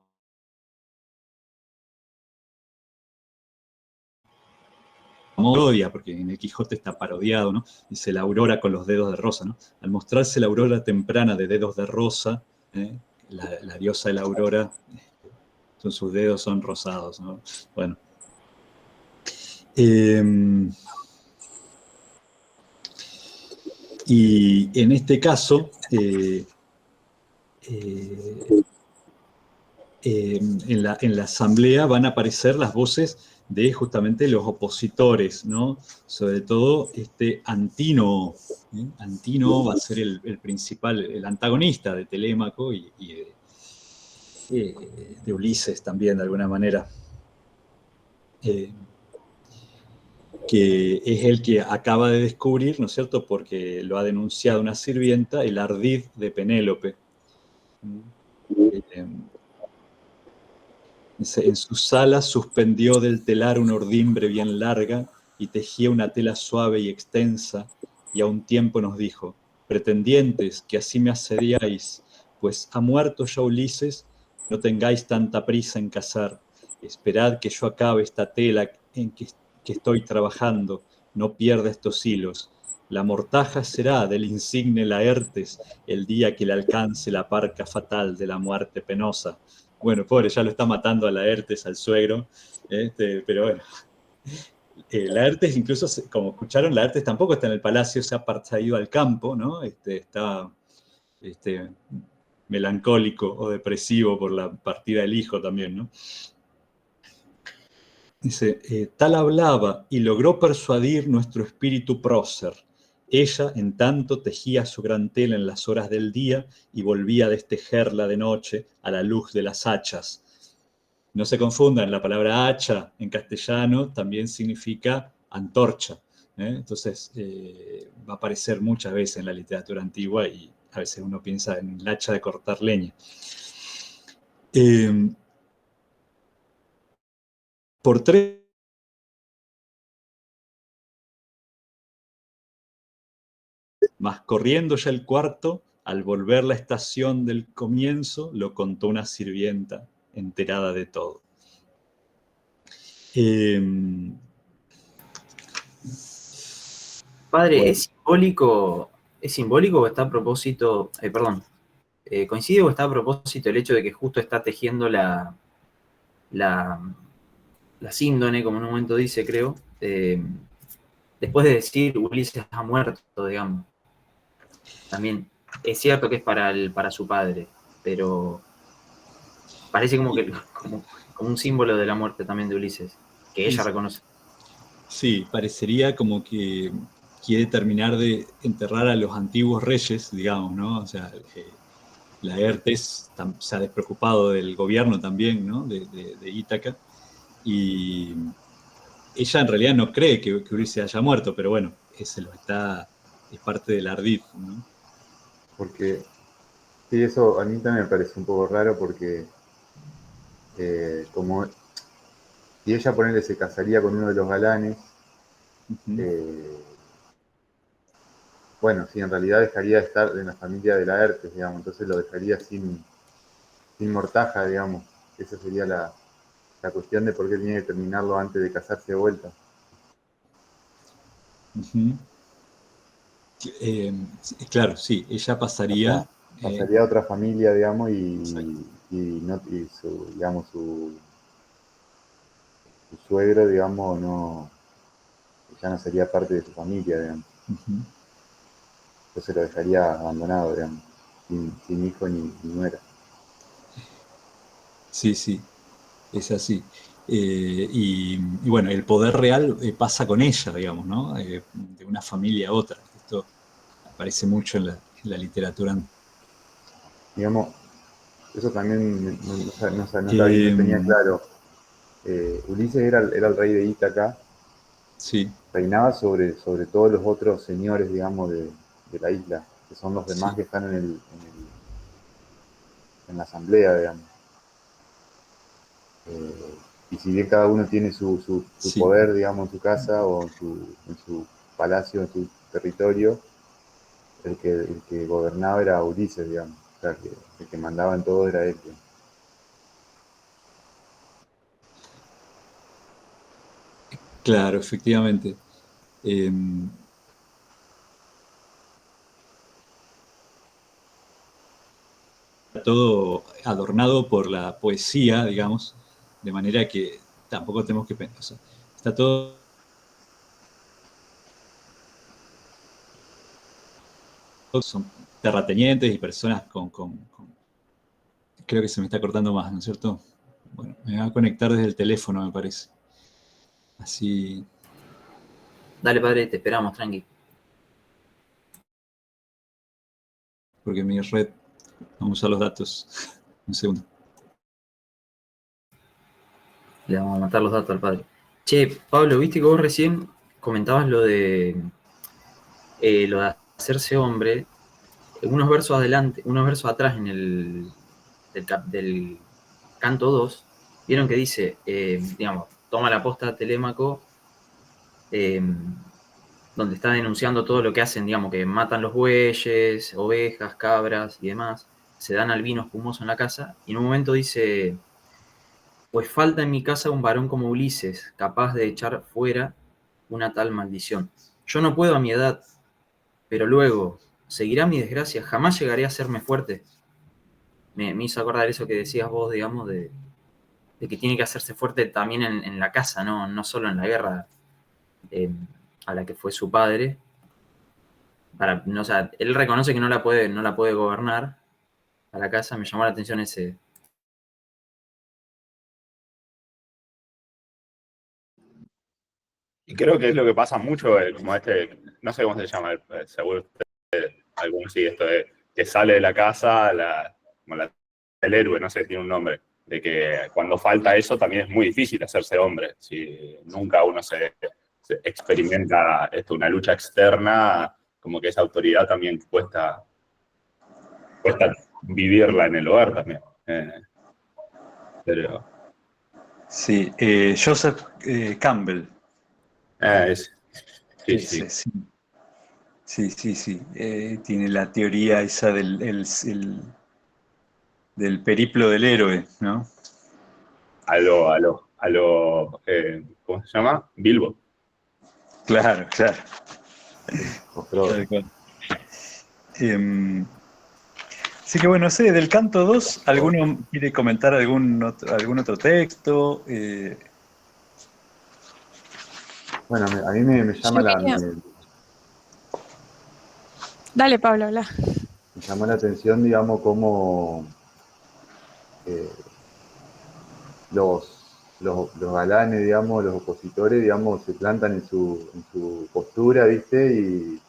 porque en el Quijote está parodiado, ¿no? Dice la aurora con los dedos de rosa, ¿no? Al mostrarse la aurora temprana de dedos de rosa, la diosa de la aurora, sus dedos son rosados, ¿no? Bueno. Y en este caso, en la asamblea van a aparecer las voces de justamente los opositores, ¿no? Sobre todo Antínoo. Antínoo va a ser el principal, el antagonista de Telémaco y de Ulises también, de alguna manera. Que es el que acaba de descubrir, ¿no es cierto?, porque lo ha denunciado una sirvienta, el ardid de Penélope. En sus salas suspendió del telar una urdimbre bien larga y tejía una tela suave y extensa, y a un tiempo nos dijo: pretendientes, que así me asediáis, pues ha muerto ya Ulises, no tengáis tanta prisa en casar, esperad que yo acabe esta tela en que estoy trabajando, no pierda estos hilos. La mortaja será del insigne Laertes el día que le alcance la parca fatal de la muerte penosa. Bueno, pobre, ya lo está matando a Laertes, al suegro, pero bueno. Laertes, incluso, como escucharon, Laertes tampoco está en el palacio, se ha ido al campo, ¿no? Está melancólico o depresivo por la partida del hijo también, ¿no? Dice, tal hablaba y logró persuadir nuestro espíritu prócer. Ella, en tanto, tejía su gran tela en las horas del día y volvía a destejerla de noche a la luz de las hachas. No se confundan, la palabra hacha en castellano también significa antorcha. Entonces, va a aparecer muchas veces en la literatura antigua y a veces uno piensa en el hacha de cortar leña. Por 3 mas corriendo ya el cuarto, al volver la estación del comienzo, lo contó una sirvienta enterada de todo. Padre, Bueno. ¿es simbólico o está a propósito, coincide o está a propósito el hecho de que justo está tejiendo la síndone, como en un momento dice, creo, después de decir Ulises ha muerto, digamos? También es cierto que es para su padre, pero parece como un símbolo de la muerte también de Ulises, que ella reconoce. Sí, parecería como que quiere terminar de enterrar a los antiguos reyes, digamos, ¿no? O sea, Laertes se ha despreocupado del gobierno también, ¿no? De Ítaca, y ella en realidad no cree que Ulises haya muerto, pero bueno, es parte del ardid, ¿no? Porque, sí, eso a mí también me parece un poco raro porque como si ella, ponele, se casaría con uno de los galanes, bueno, sí, en realidad dejaría de estar en la familia de Laertes, digamos, entonces lo dejaría sin mortaja, digamos. Esa sería la cuestión de por qué tenía que terminarlo antes de casarse de vuelta. Claro, sí, ella pasaría... O sea, pasaría a otra familia, digamos, y su suegro, digamos, ya no sería parte de su familia, digamos. Entonces lo dejaría abandonado, digamos, sin hijo ni nuera. Sí, sí, es así. Y bueno, el poder real pasa con ella, digamos, ¿no? De una familia a otra. Esto aparece mucho en la literatura. Digamos, eso también no tenía claro. Ulises era el rey de Ítaca. Sí. Reinaba sobre todos los otros señores, digamos, de la isla, que son los demás Sí. que están en la asamblea, digamos. Y si bien cada uno tiene su Sí. poder, digamos, en su casa o en su palacio, en su territorio, el que gobernaba era Ulises, digamos. O sea, que el que mandaba en todo era él, digamos. Claro, efectivamente. Todo adornado por la poesía, digamos, de manera que tampoco tenemos que pensar. O sea, está todo. Son terratenientes y personas creo que se me está cortando más, ¿no es cierto? Bueno, me va a conectar desde el teléfono, me parece. Así. Dale, padre, te esperamos, tranqui. Porque mi red. Vamos a usar los datos. Un segundo. Le vamos a matar los datos al padre. Che, Pablo, viste que vos recién comentabas lo de hacerse hombre. Unos versos adelante, unos versos atrás en del canto 2, vieron que dice, digamos, toma la posta Telémaco, donde está denunciando todo lo que hacen, digamos, que matan los bueyes, ovejas, cabras y demás, se dan al vino espumoso en la casa, y en un momento dice, pues falta en mi casa un varón como Ulises, capaz de echar fuera una tal maldición. Yo no puedo a mi edad, pero luego, ¿seguirá mi desgracia? Jamás llegaré a serme fuerte. Me hizo acordar eso que decías vos, digamos, de que tiene que hacerse fuerte también en la casa, no solo en la guerra a la que fue su padre. O sea, él reconoce que no la puede gobernar a la casa. Me llamó la atención ese. Y creo que es lo que pasa mucho, como no sé cómo se llama, seguro algunos sí, esto de que sale de la casa, como el héroe, no sé, tiene un nombre, de que cuando falta eso también es muy difícil hacerse hombre. Si nunca uno se experimenta una lucha externa, como que esa autoridad también cuesta vivirla en el hogar también. Pero Sí, Joseph Campbell. sí, Ese, sí. Sí. Tiene la teoría esa del periplo del héroe, ¿no? ¿Cómo se llama? Bilbo. Claro. Con Frodo. Tal cual. Así que bueno, sé, del canto 2, ¿alguno quiere comentar algún otro texto? Bueno, a mí me llama Dale, Pablo, habla. me llamó la atención, digamos, cómo los galanes, digamos, los opositores, digamos, se plantan en su postura, ¿viste? Y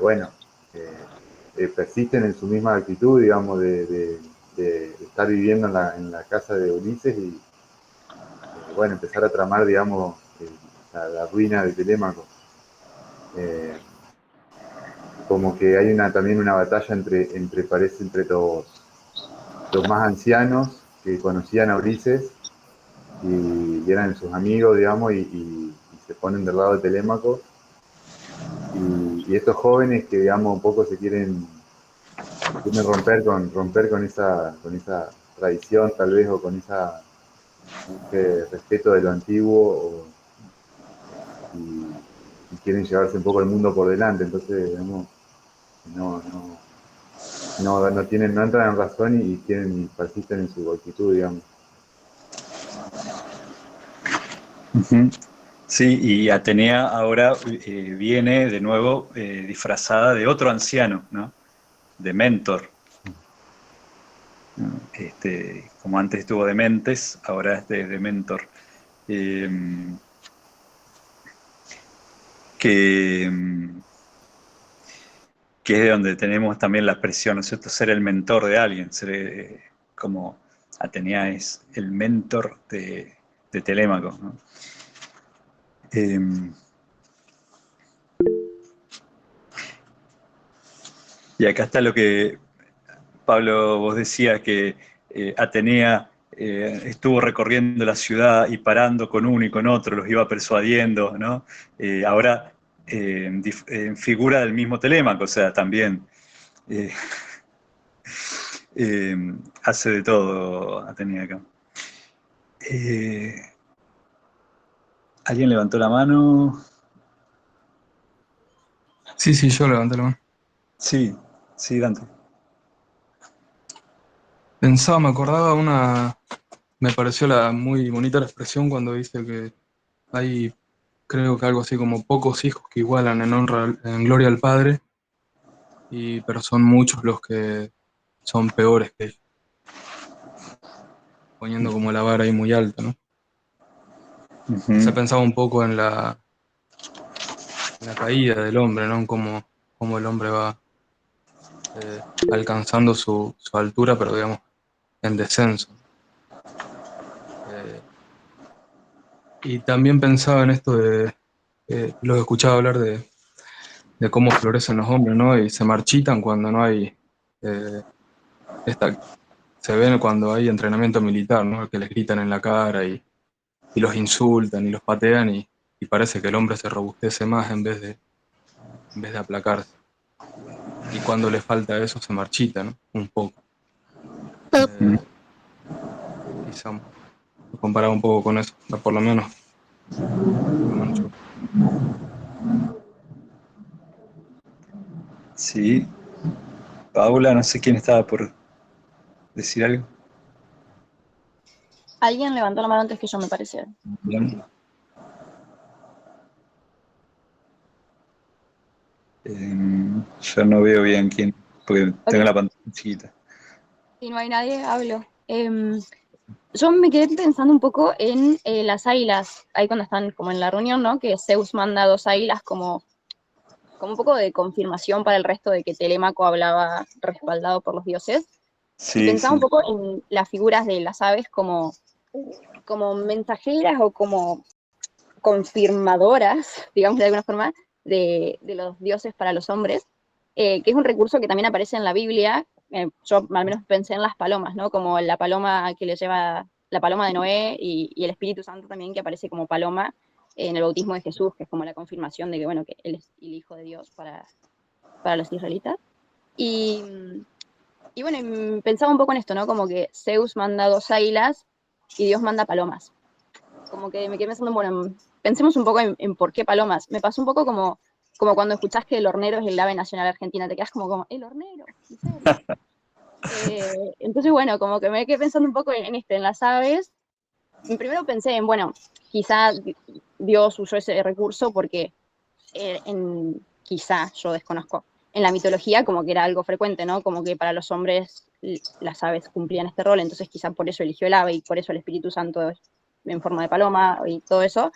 bueno, persisten en su misma actitud, digamos, de estar viviendo en la casa de Ulises y, bueno, empezar a tramar, digamos, la ruina de Telémaco. Como que hay también una batalla parece, entre los más ancianos que conocían a Ulises y eran sus amigos, digamos, y se ponen del lado de Telémaco. Y estos jóvenes que, digamos, un poco se quieren romper con esa tradición, tal vez, o con ese respeto de lo antiguo, y quieren llevarse un poco el mundo por delante. Entonces, digamos, no entran en razón y persisten en su actitud, digamos. Sí, y Atenea ahora viene de nuevo disfrazada de otro anciano, ¿no? De Mentor. Como antes estuvo de Mentes, ahora es de Mentor. Que es de donde tenemos también la expresión, ¿no es cierto? Ser el mentor de alguien, ser como Atenea es el mentor de Telémaco, ¿no? Y acá está lo que, Pablo, vos decías, que Atenea estuvo recorriendo la ciudad y parando con uno y con otro, los iba persuadiendo, ¿no? Ahora en figura del mismo Telémaco, o sea, también eh, hace de todo Atenea acá. ¿Alguien levantó la mano? Sí, yo levanté la mano. Sí, Dante. Me acordaba me pareció muy bonita la expresión cuando dice que hay, creo que algo así como pocos hijos que igualan en honra, en gloria al Padre, pero son muchos los que son peores que ellos, poniendo como la vara ahí muy alta, ¿no? Se pensaba un poco en la caída del hombre, ¿no? En cómo el hombre va alcanzando su altura, pero digamos, en descenso. Y también pensaba en esto lo he escuchado hablar de cómo florecen los hombres, ¿no? Y se marchitan cuando no hay, eh, se ven cuando hay entrenamiento militar, ¿no? Que les gritan en la cara y los insultan y los patean y parece que el hombre se robustece más en vez de aplacarse. Y cuando le falta eso se marchita, ¿no? Un poco. Quizá lo comparaba un poco con eso, por lo menos yo. Sí. Paula, no sé quién estaba por decir algo. Alguien levantó la mano antes que yo, me pareció. Bien. Yo no veo bien quién, porque tengo la pantalla chiquita. Si no hay nadie, hablo. Yo me quedé pensando un poco en las águilas, ahí cuando están como en la reunión, ¿no? Que Zeus manda 2 águilas como un poco de confirmación para el resto de que Telémaco hablaba respaldado por los dioses. Sí, y pensaba sí. un poco en las figuras de las aves como mensajeras o como confirmadoras, digamos de alguna forma, de los dioses para los hombres, que es un recurso que también aparece en la Biblia. Yo al menos pensé en las palomas, ¿no? Como la paloma que le lleva, la paloma de Noé y el Espíritu Santo también, que aparece como paloma en el bautismo de Jesús, que es como la confirmación de que, bueno, que Él es el Hijo de Dios para los israelitas. Y bueno, pensaba un poco en esto, ¿no? Como que Zeus manda 2 águilas y Dios manda palomas. Como que me quedé pensando, bueno, pensemos un poco en por qué palomas. Me pasó un poco como cuando escuchás que el hornero es el ave nacional argentina, te quedas como el hornero, ¿en serio? Entonces, bueno, como que me quedé pensando un poco en las aves. Primero pensé en, bueno, quizá Dios usó ese recurso porque quizá, yo desconozco, en la mitología como que era algo frecuente, ¿no? Como que para los hombres las aves cumplían este rol, entonces quizá por eso eligió el ave y por eso el Espíritu Santo en forma de paloma y todo eso.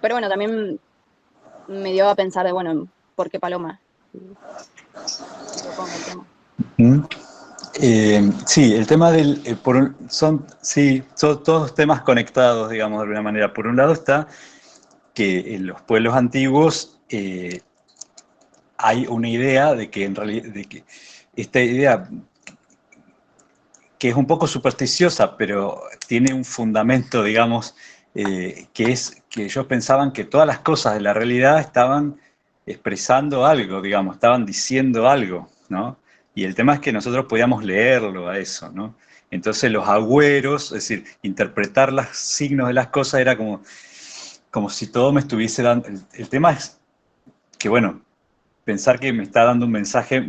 Pero bueno, también me dio a pensar de, bueno, ¿por qué paloma? Propongo el tema. Sí, el tema son todos temas conectados, digamos, de alguna manera. Por un lado está que en los pueblos antiguos hay una idea de que en realidad, de que esta idea que es un poco supersticiosa, pero tiene un fundamento, digamos, que es que ellos pensaban que todas las cosas de la realidad estaban expresando algo, digamos, estaban diciendo algo, ¿no? Y el tema es que nosotros podíamos leerlo a eso, ¿no? Entonces los agüeros, es decir, interpretar los signos de las cosas era como si todo me estuviese dando... El tema es que, bueno, pensar que me está dando un mensaje,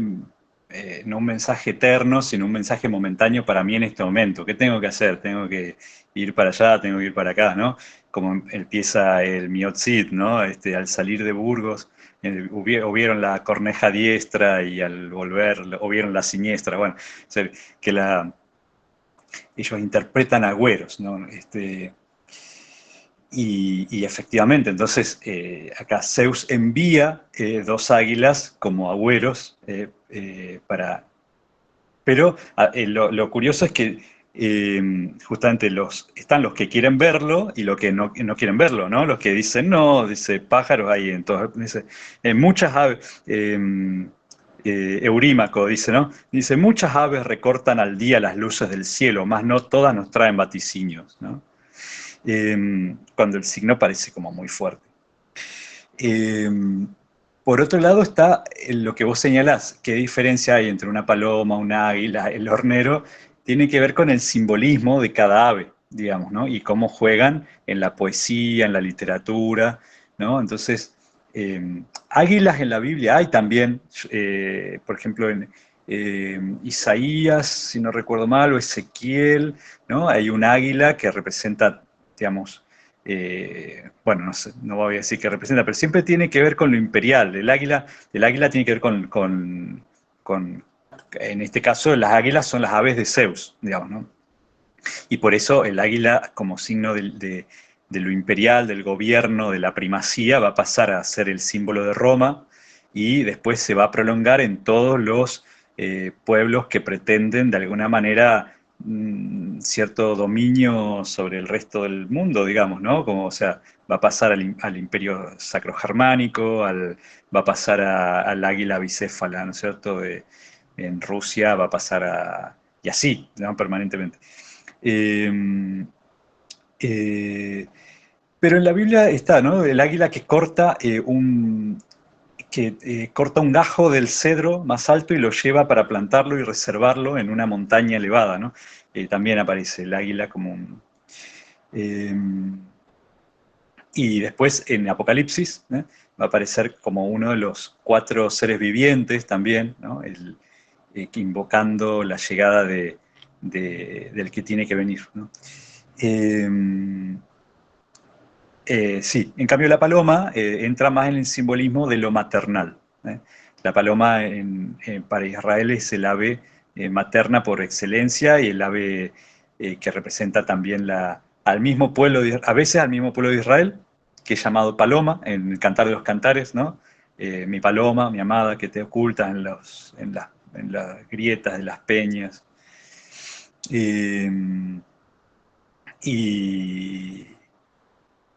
no un mensaje eterno, sino un mensaje momentáneo para mí en este momento. ¿Qué tengo que hacer? Tengo que ir para allá, tengo que ir para acá, ¿no? Como empieza el Miotzit, ¿no? Al salir de Burgos, o vieron la corneja diestra y al volver, o vieron la siniestra. Bueno, o sea, que ellos interpretan agüeros, ¿no? Y efectivamente, entonces acá Zeus envía 2 águilas como agüeros para... Pero lo curioso es que justamente están los que quieren verlo y los que no quieren verlo, ¿no? Los que dicen, no, dice, pájaros hay en todas... Dice, muchas aves... Eurímaco dice, ¿no? Dice, muchas aves recortan al día las luces del cielo, mas no todas nos traen vaticinios, ¿no? Cuando el signo parece como muy fuerte. Por otro lado está lo que vos señalás, qué diferencia hay entre una paloma, un águila, el hornero, tiene que ver con el simbolismo de cada ave, digamos, ¿no? Y cómo juegan en la poesía, en la literatura, ¿no? Entonces, águilas en la Biblia hay también, por ejemplo, en Isaías, si no recuerdo mal, o Ezequiel, ¿no? Hay un águila que representa, digamos, bueno, no sé, no voy a decir que representa, pero siempre tiene que ver con lo imperial. El águila tiene que ver en este caso, las águilas son las aves de Zeus, digamos, ¿no? Y por eso el águila, como signo de lo imperial, del gobierno, de la primacía, va a pasar a ser el símbolo de Roma y después se va a prolongar en todos los pueblos que pretenden de alguna manera cierto dominio sobre el resto del mundo, digamos, ¿no? Como, o sea, va a pasar al imperio sacro-germánico, va a pasar al águila bicéfala, ¿no es cierto? En Rusia va a pasar y así, ¿no? Permanentemente. Eh, pero en la Biblia está, ¿no? El águila que corta corta un gajo del cedro más alto y lo lleva para plantarlo y reservarlo en una montaña elevada, ¿no? También aparece el águila como un... y después en Apocalipsis va a aparecer como uno de los 4 seres vivientes también, ¿no? Invocando la llegada del que tiene que venir, ¿no? Sí, en cambio la paloma entra más en el simbolismo de lo maternal. La paloma para Israel es el ave materna por excelencia y el ave que representa también al mismo pueblo, a veces al mismo pueblo de Israel, que es llamado paloma, en el Cantar de los Cantares, ¿no? Mi paloma, mi amada, que te oculta en las grietas de las peñas.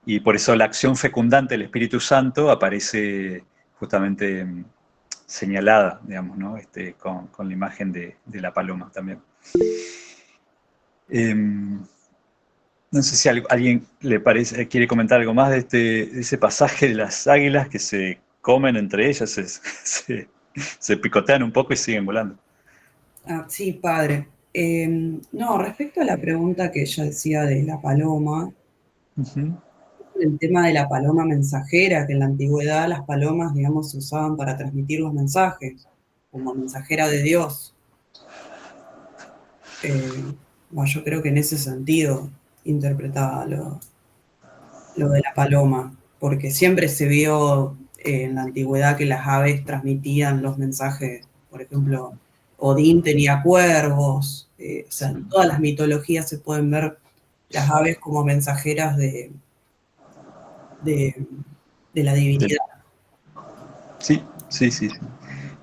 Y por eso la acción fecundante del Espíritu Santo aparece justamente señalada, digamos, ¿no? Con la imagen de la paloma también. No sé si a alguien quiere comentar algo más de ese pasaje de las águilas que se comen entre ellas, se picotean un poco y siguen volando. Sí, padre. No, respecto a la pregunta que ella decía de la paloma, el tema de la paloma mensajera, que en la antigüedad las palomas, digamos, se usaban para transmitir los mensajes, como mensajera de Dios. Yo creo que en ese sentido interpretaba lo de la paloma, porque siempre se vio en la antigüedad que las aves transmitían los mensajes. Por ejemplo, Odín tenía cuervos, o sea, en todas las mitologías se pueden ver las aves como mensajeras de la divinidad. Sí.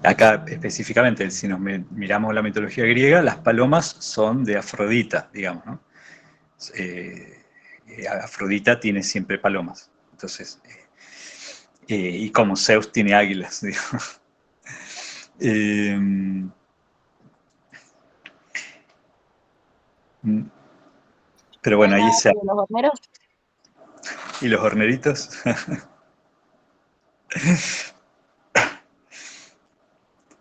Acá específicamente, si nos miramos la mitología griega, las palomas son de Afrodita, digamos, ¿no? Afrodita tiene siempre palomas. Entonces, y como Zeus tiene águilas, digamos. Pero bueno, ahí se... ¿Los horneros? ¿Y los horneritos?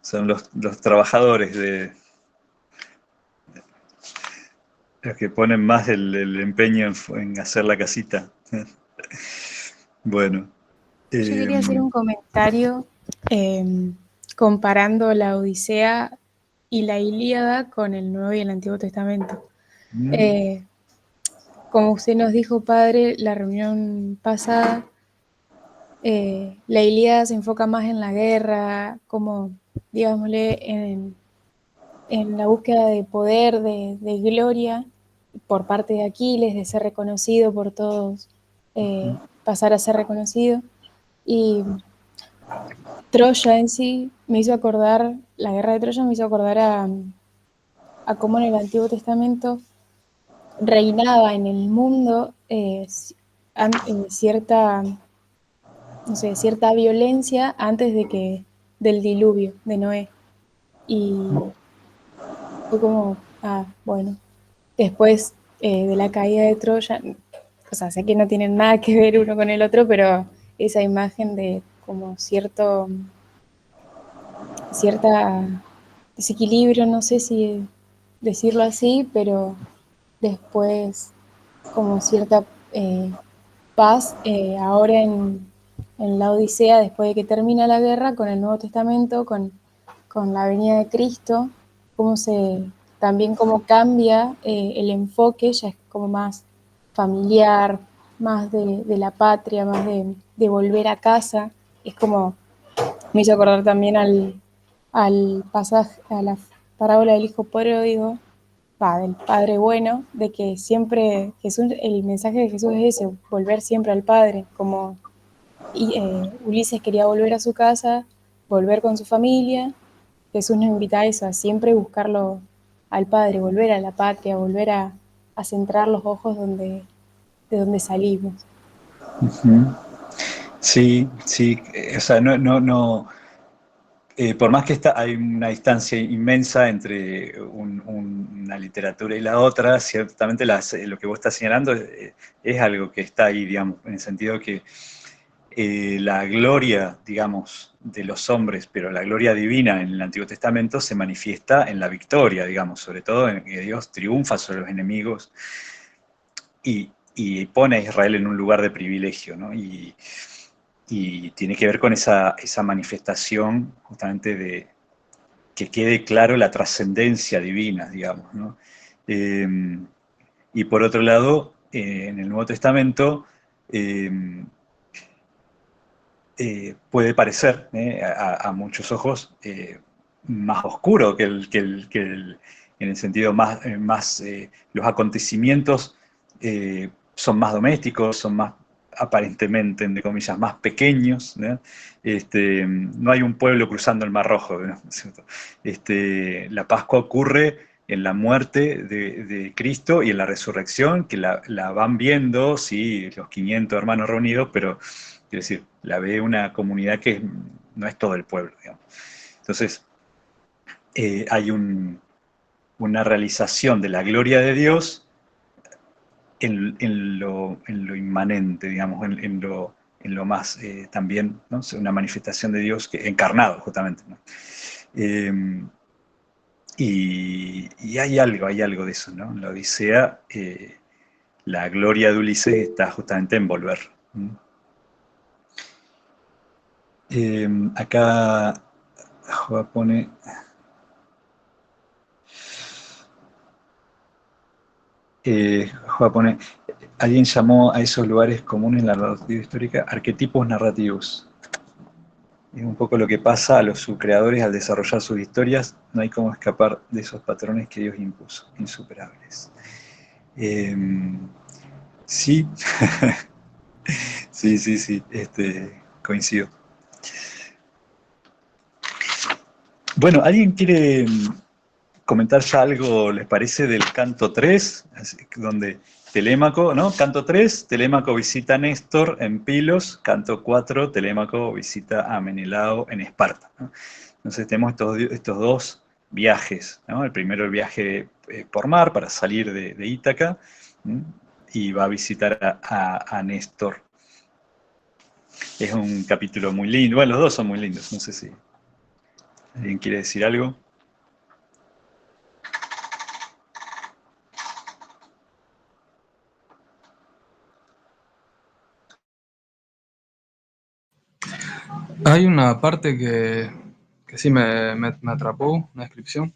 Son los trabajadores los que ponen más el empeño en hacer la casita. Bueno. Yo quería hacer un comentario comparando la Odisea y la Ilíada con el Nuevo y el Antiguo Testamento. Como usted nos dijo, padre, la reunión pasada, la Ilíada se enfoca más en la guerra, como, digámosle, en la búsqueda de poder, de gloria por parte de Aquiles, de ser reconocido por todos, pasar a ser reconocido. Y Troya en sí me hizo acordar, la guerra de Troya me hizo acordar a cómo en el Antiguo Testamento reinaba en el mundo cierta violencia antes del diluvio de Noé. Y fue como, bueno, después de la caída de Troya, o sea, sé que no tienen nada que ver uno con el otro, pero esa imagen de como cierta desequilibrio, no sé si decirlo así, pero después como cierta paz ahora en la Odisea, después de que termina la guerra, con el Nuevo Testamento, con la venida de Cristo, también cómo cambia el enfoque, ya es como más familiar, más de la patria, más de volver a casa. Es como, me hizo acordar también al pasaje, a la parábola del hijo pródigo, del Padre bueno, de que siempre Jesús, el mensaje de Jesús es ese, volver siempre al Padre, como Ulises quería volver a su casa, volver con su familia. Jesús nos invita a eso, a siempre buscarlo al Padre, volver a la patria, volver a centrar los ojos de donde salimos. Ujú. Sí, sí, o sea, por más que hay una distancia inmensa entre una literatura y la otra, ciertamente lo que vos estás señalando es algo que está ahí, digamos, en el sentido que la gloria, digamos, de los hombres, pero la gloria divina en el Antiguo Testamento se manifiesta en la victoria, digamos, sobre todo en que Dios triunfa sobre los enemigos y pone a Israel en un lugar de privilegio, ¿no? Y tiene que ver con esa manifestación justamente de que quede claro la trascendencia divina, digamos, ¿no? Y por otro lado, en el Nuevo Testamento puede parecer a muchos ojos más oscuro en el sentido los acontecimientos son más domésticos, son más aparentemente, entre comillas, más pequeños, ¿no? No hay un pueblo cruzando el Mar Rojo, ¿no? La Pascua ocurre en la muerte de Cristo y en la resurrección, que la van viendo, sí, los 500 hermanos reunidos, pero quiero decir, la ve una comunidad que no es todo el pueblo, digamos. Entonces, hay una realización de la gloria de Dios en lo inmanente, digamos, en lo más también, ¿no? Una manifestación de Dios encarnado, justamente, ¿no? Y hay algo de eso, ¿no? En la Odisea, la gloria de Ulises está justamente en volver. Acá Joa pone... Joa pone, alguien llamó a esos lugares comunes en la narrativa histórica arquetipos narrativos. Es un poco lo que pasa a los subcreadores al desarrollar sus historias. No hay cómo escapar de esos patrones que Dios impuso, insuperables. Sí, sí, coincido. Bueno, ¿alguien quiere comentar ya algo, les parece, del canto 3? Donde Telémaco, ¿no? Canto 3, Telémaco visita a Néstor en Pilos, canto 4, Telémaco visita a Menelao en Esparta, ¿no? Entonces tenemos estos dos viajes, ¿no? El primero el viaje por mar para salir de Ítaca, ¿no? Y va a visitar a Néstor. Es un capítulo muy lindo, bueno, los dos son muy lindos, no sé si alguien quiere decir algo. Hay una parte que sí me atrapó, una descripción,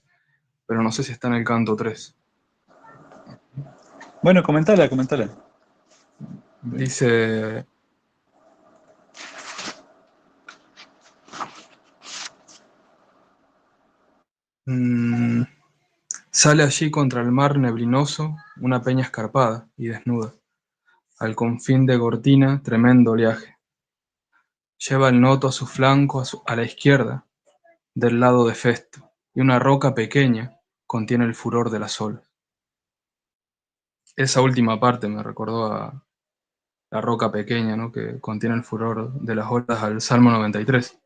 pero no sé si está en el canto 3. Bueno, comentala. Dice... sale allí contra el mar neblinoso una peña escarpada y desnuda, al confín de Gortina tremendo oleaje. Lleva el noto a su flanco a la izquierda, del lado de Festo, y una roca pequeña contiene el furor de las olas. Esa última parte me recordó a la roca pequeña, ¿no? Que contiene el furor de las olas, al Salmo 93,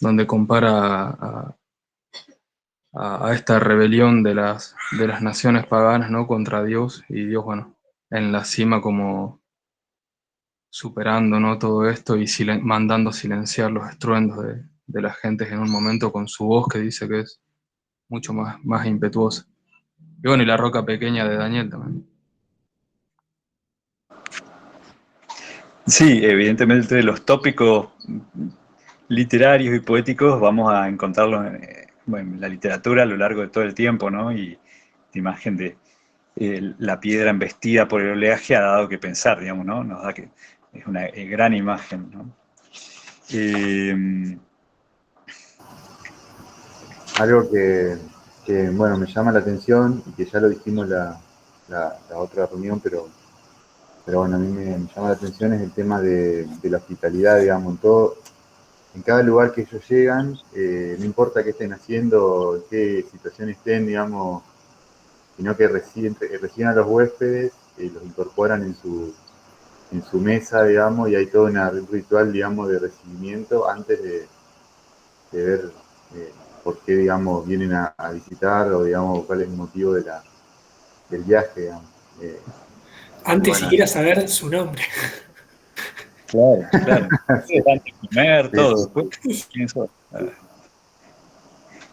donde compara a esta rebelión de las naciones paganas, ¿no? Contra Dios, y Dios, bueno, en la cima como superando, ¿no? Todo esto y mandando silenciar los estruendos de las gentes en un momento con su voz que dice que es mucho más impetuosa. Y bueno, y la roca pequeña de Daniel también. Sí, evidentemente los tópicos literarios y poéticos vamos a encontrarlos en la literatura a lo largo de todo el tiempo, ¿no? Y la imagen de la piedra embestida por el oleaje ha dado que pensar, digamos, ¿no? Nos da que es una gran imagen, ¿no? Algo que, bueno, me llama la atención y que ya lo dijimos la otra reunión, pero bueno, a mí me llama la atención es el tema de la hospitalidad, digamos, en cada lugar que ellos llegan, no importa qué estén haciendo, en qué situación estén, digamos, sino que reciben a los huéspedes, los incorporan en su mesa, digamos, y hay todo un ritual, digamos, de recibimiento antes de ver por qué, digamos, vienen a visitar o, digamos, cuál es el motivo del viaje, digamos. Antes Bueno, siquiera saber su nombre. Claro, claro. sí, Antes de comer, sí, todo. Después, ¿quién sos?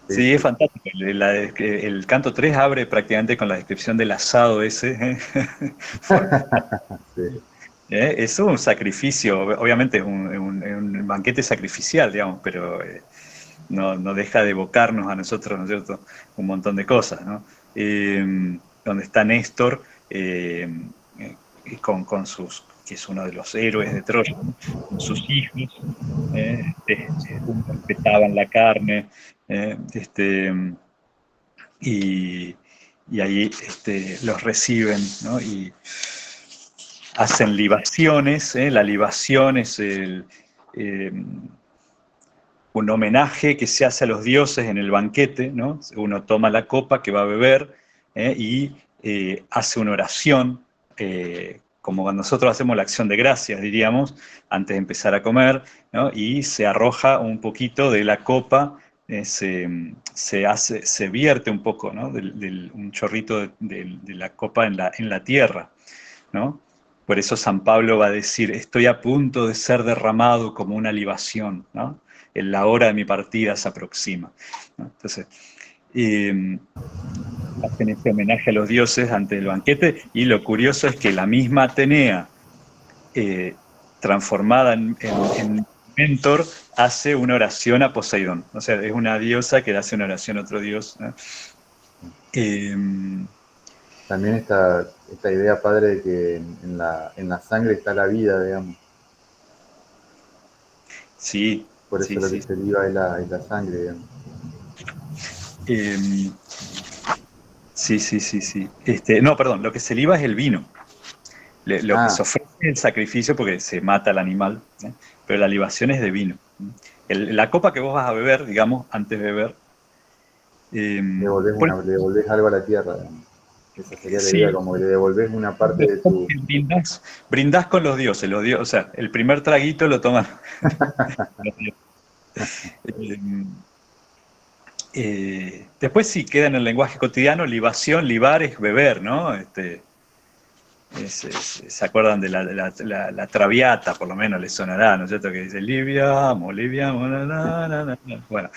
sí, Sí, es sí. fantástico. El canto 3 abre prácticamente con la descripción del asado ese. Sí. Es un sacrificio, obviamente es un banquete sacrificial, digamos, pero no deja de evocarnos a nosotros, ¿no es cierto?, un montón de cosas, ¿no? Donde está Néstor con sus, que es uno de los héroes de Troya, ¿no? Con sus hijos, respetaban la carne, eh, este, y, y ahí los reciben, ¿no? Y hacen libaciones, la libación es un homenaje que se hace a los dioses en el banquete, ¿no? Uno toma la copa que va a beber y hace una oración, como cuando nosotros hacemos la acción de gracias, diríamos, antes de empezar a comer, ¿no? Y se arroja un poquito de la copa, se vierte un poco, ¿no? Un chorrito de la copa en la tierra, ¿no? Por eso San Pablo va a decir, estoy a punto de ser derramado como una libación, ¿no? En la hora de mi partida se aproxima, ¿no? Entonces, hacen este homenaje a los dioses ante el banquete, y lo curioso es que la misma Atenea, transformada en mentor, hace una oración a Poseidón. O sea, es una diosa que le hace una oración a otro dios, ¿no? También esta idea, padre, de que en la sangre está la vida, digamos. Sí, Por eso sí, lo que sí. se liba es la sangre, digamos. Sí, sí, sí, sí. No, perdón, lo que se liba es el vino. Lo que se ofrece es el sacrificio porque se mata al animal, ¿eh? Pero la libación es de vino. La copa que vos vas a beber, digamos, antes de beber. Le devolvés algo a la tierra, digamos. Esa sería la idea, Sí, como que le devolvés una parte de tu... brindás con los dioses, o sea, el primer traguito lo toman los dioses. Después sí queda en el lenguaje cotidiano, libación, libar es beber, ¿no? ¿Se acuerdan de la Traviata? Por lo menos les sonará, ¿no es cierto? Que dice libiamo, bueno, ¿no?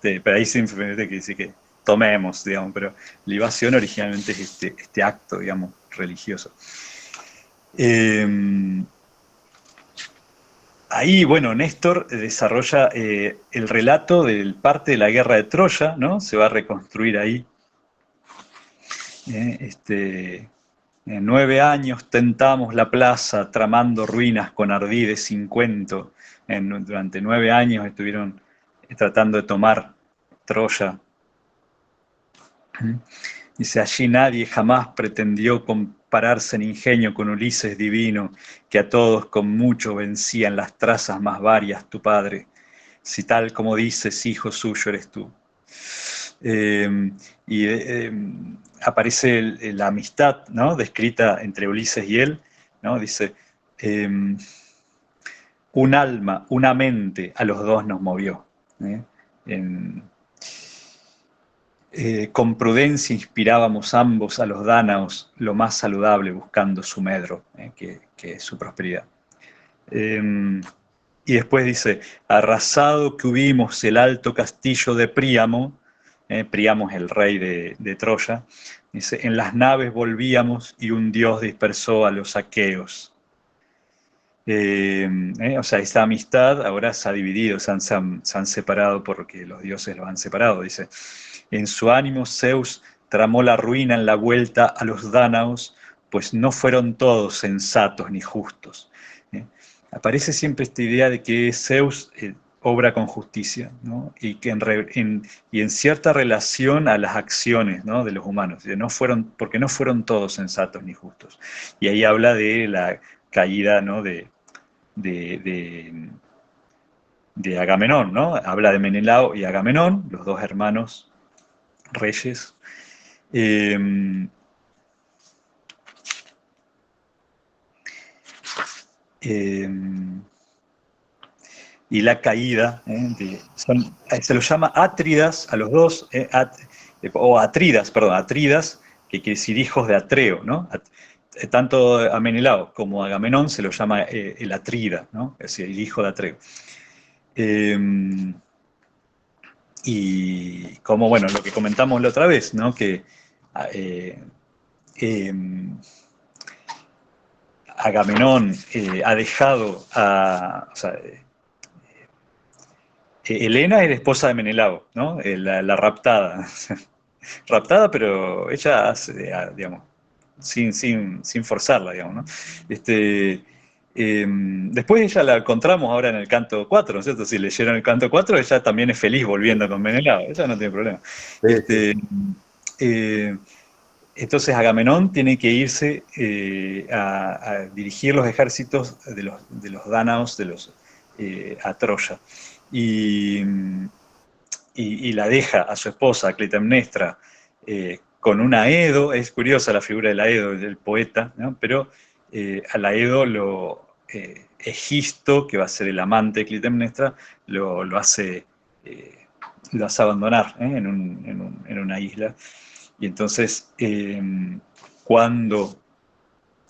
Pero ahí simplemente que dice que tomemos, digamos, pero libación originalmente es este acto, digamos, religioso. Ahí, bueno, Néstor desarrolla el relato del parte de la guerra de Troya, ¿no? Se va a reconstruir ahí. En 9 años tentamos la plaza, tramando ruinas con ardides sin cuento. Durante 9 años estuvieron tratando de tomar Troya. Dice, allí nadie jamás pretendió compararse en ingenio con Ulises divino, que a todos con mucho vencía en las trazas más varias tu padre. Si tal como dices, hijo suyo eres tú. Aparece la amistad, ¿no? Descrita entre Ulises y él, ¿no? Dice, un alma, una mente a los dos nos movió, ¿eh? Con prudencia inspirábamos ambos a los dánaos lo más saludable, buscando su medro, que es su prosperidad. Y después dice, arrasado que hubimos el alto castillo de Príamo, Príamo es el rey de Troya, dice, en las naves volvíamos y un dios dispersó a los aqueos. O sea, esta amistad ahora se ha dividido, se han separado porque los dioses los han separado, dice. En su ánimo Zeus tramó la ruina en la vuelta a los dánaos, pues no fueron todos sensatos ni justos. Aparece siempre esta idea de que Zeus obra con justicia, ¿no? Y que en cierta relación a las acciones, ¿no?, de los humanos, porque no fueron todos sensatos ni justos. Y ahí habla de la caída, ¿no?, de Agamenón, ¿no? Habla de Menelao y Agamenón, los dos hermanos reyes. Y la caída, se los llama Átridas a los dos, o Atridas, perdón, Atridas, que quiere decir hijos de Atreo, ¿no? Tanto a Menelao como a Agamenón se lo llama el Atrida, ¿no? Es decir, el hijo de Atreo. Y como, bueno, lo que comentamos la otra vez, ¿no?, que Agamenón ha dejado o sea, Helena era esposa de Menelao, ¿no? La raptada. Raptada, pero ella hace, digamos, sin forzarla, digamos, ¿no? Después ella la encontramos ahora en el canto 4, ¿no es cierto? Si leyeron el canto 4, ella también es feliz volviendo con Menelao, ella no tiene problema. Entonces Agamenón tiene que irse a dirigir los ejércitos de los dánaos a Troya. Y la deja a su esposa, Clitemnestra, con un Aedo. Es curiosa la figura del Aedo, del poeta, ¿no? Pero al Aedo Egisto, que va a ser el amante de Clitemnestra, lo hace abandonar en una isla. Y entonces, cuando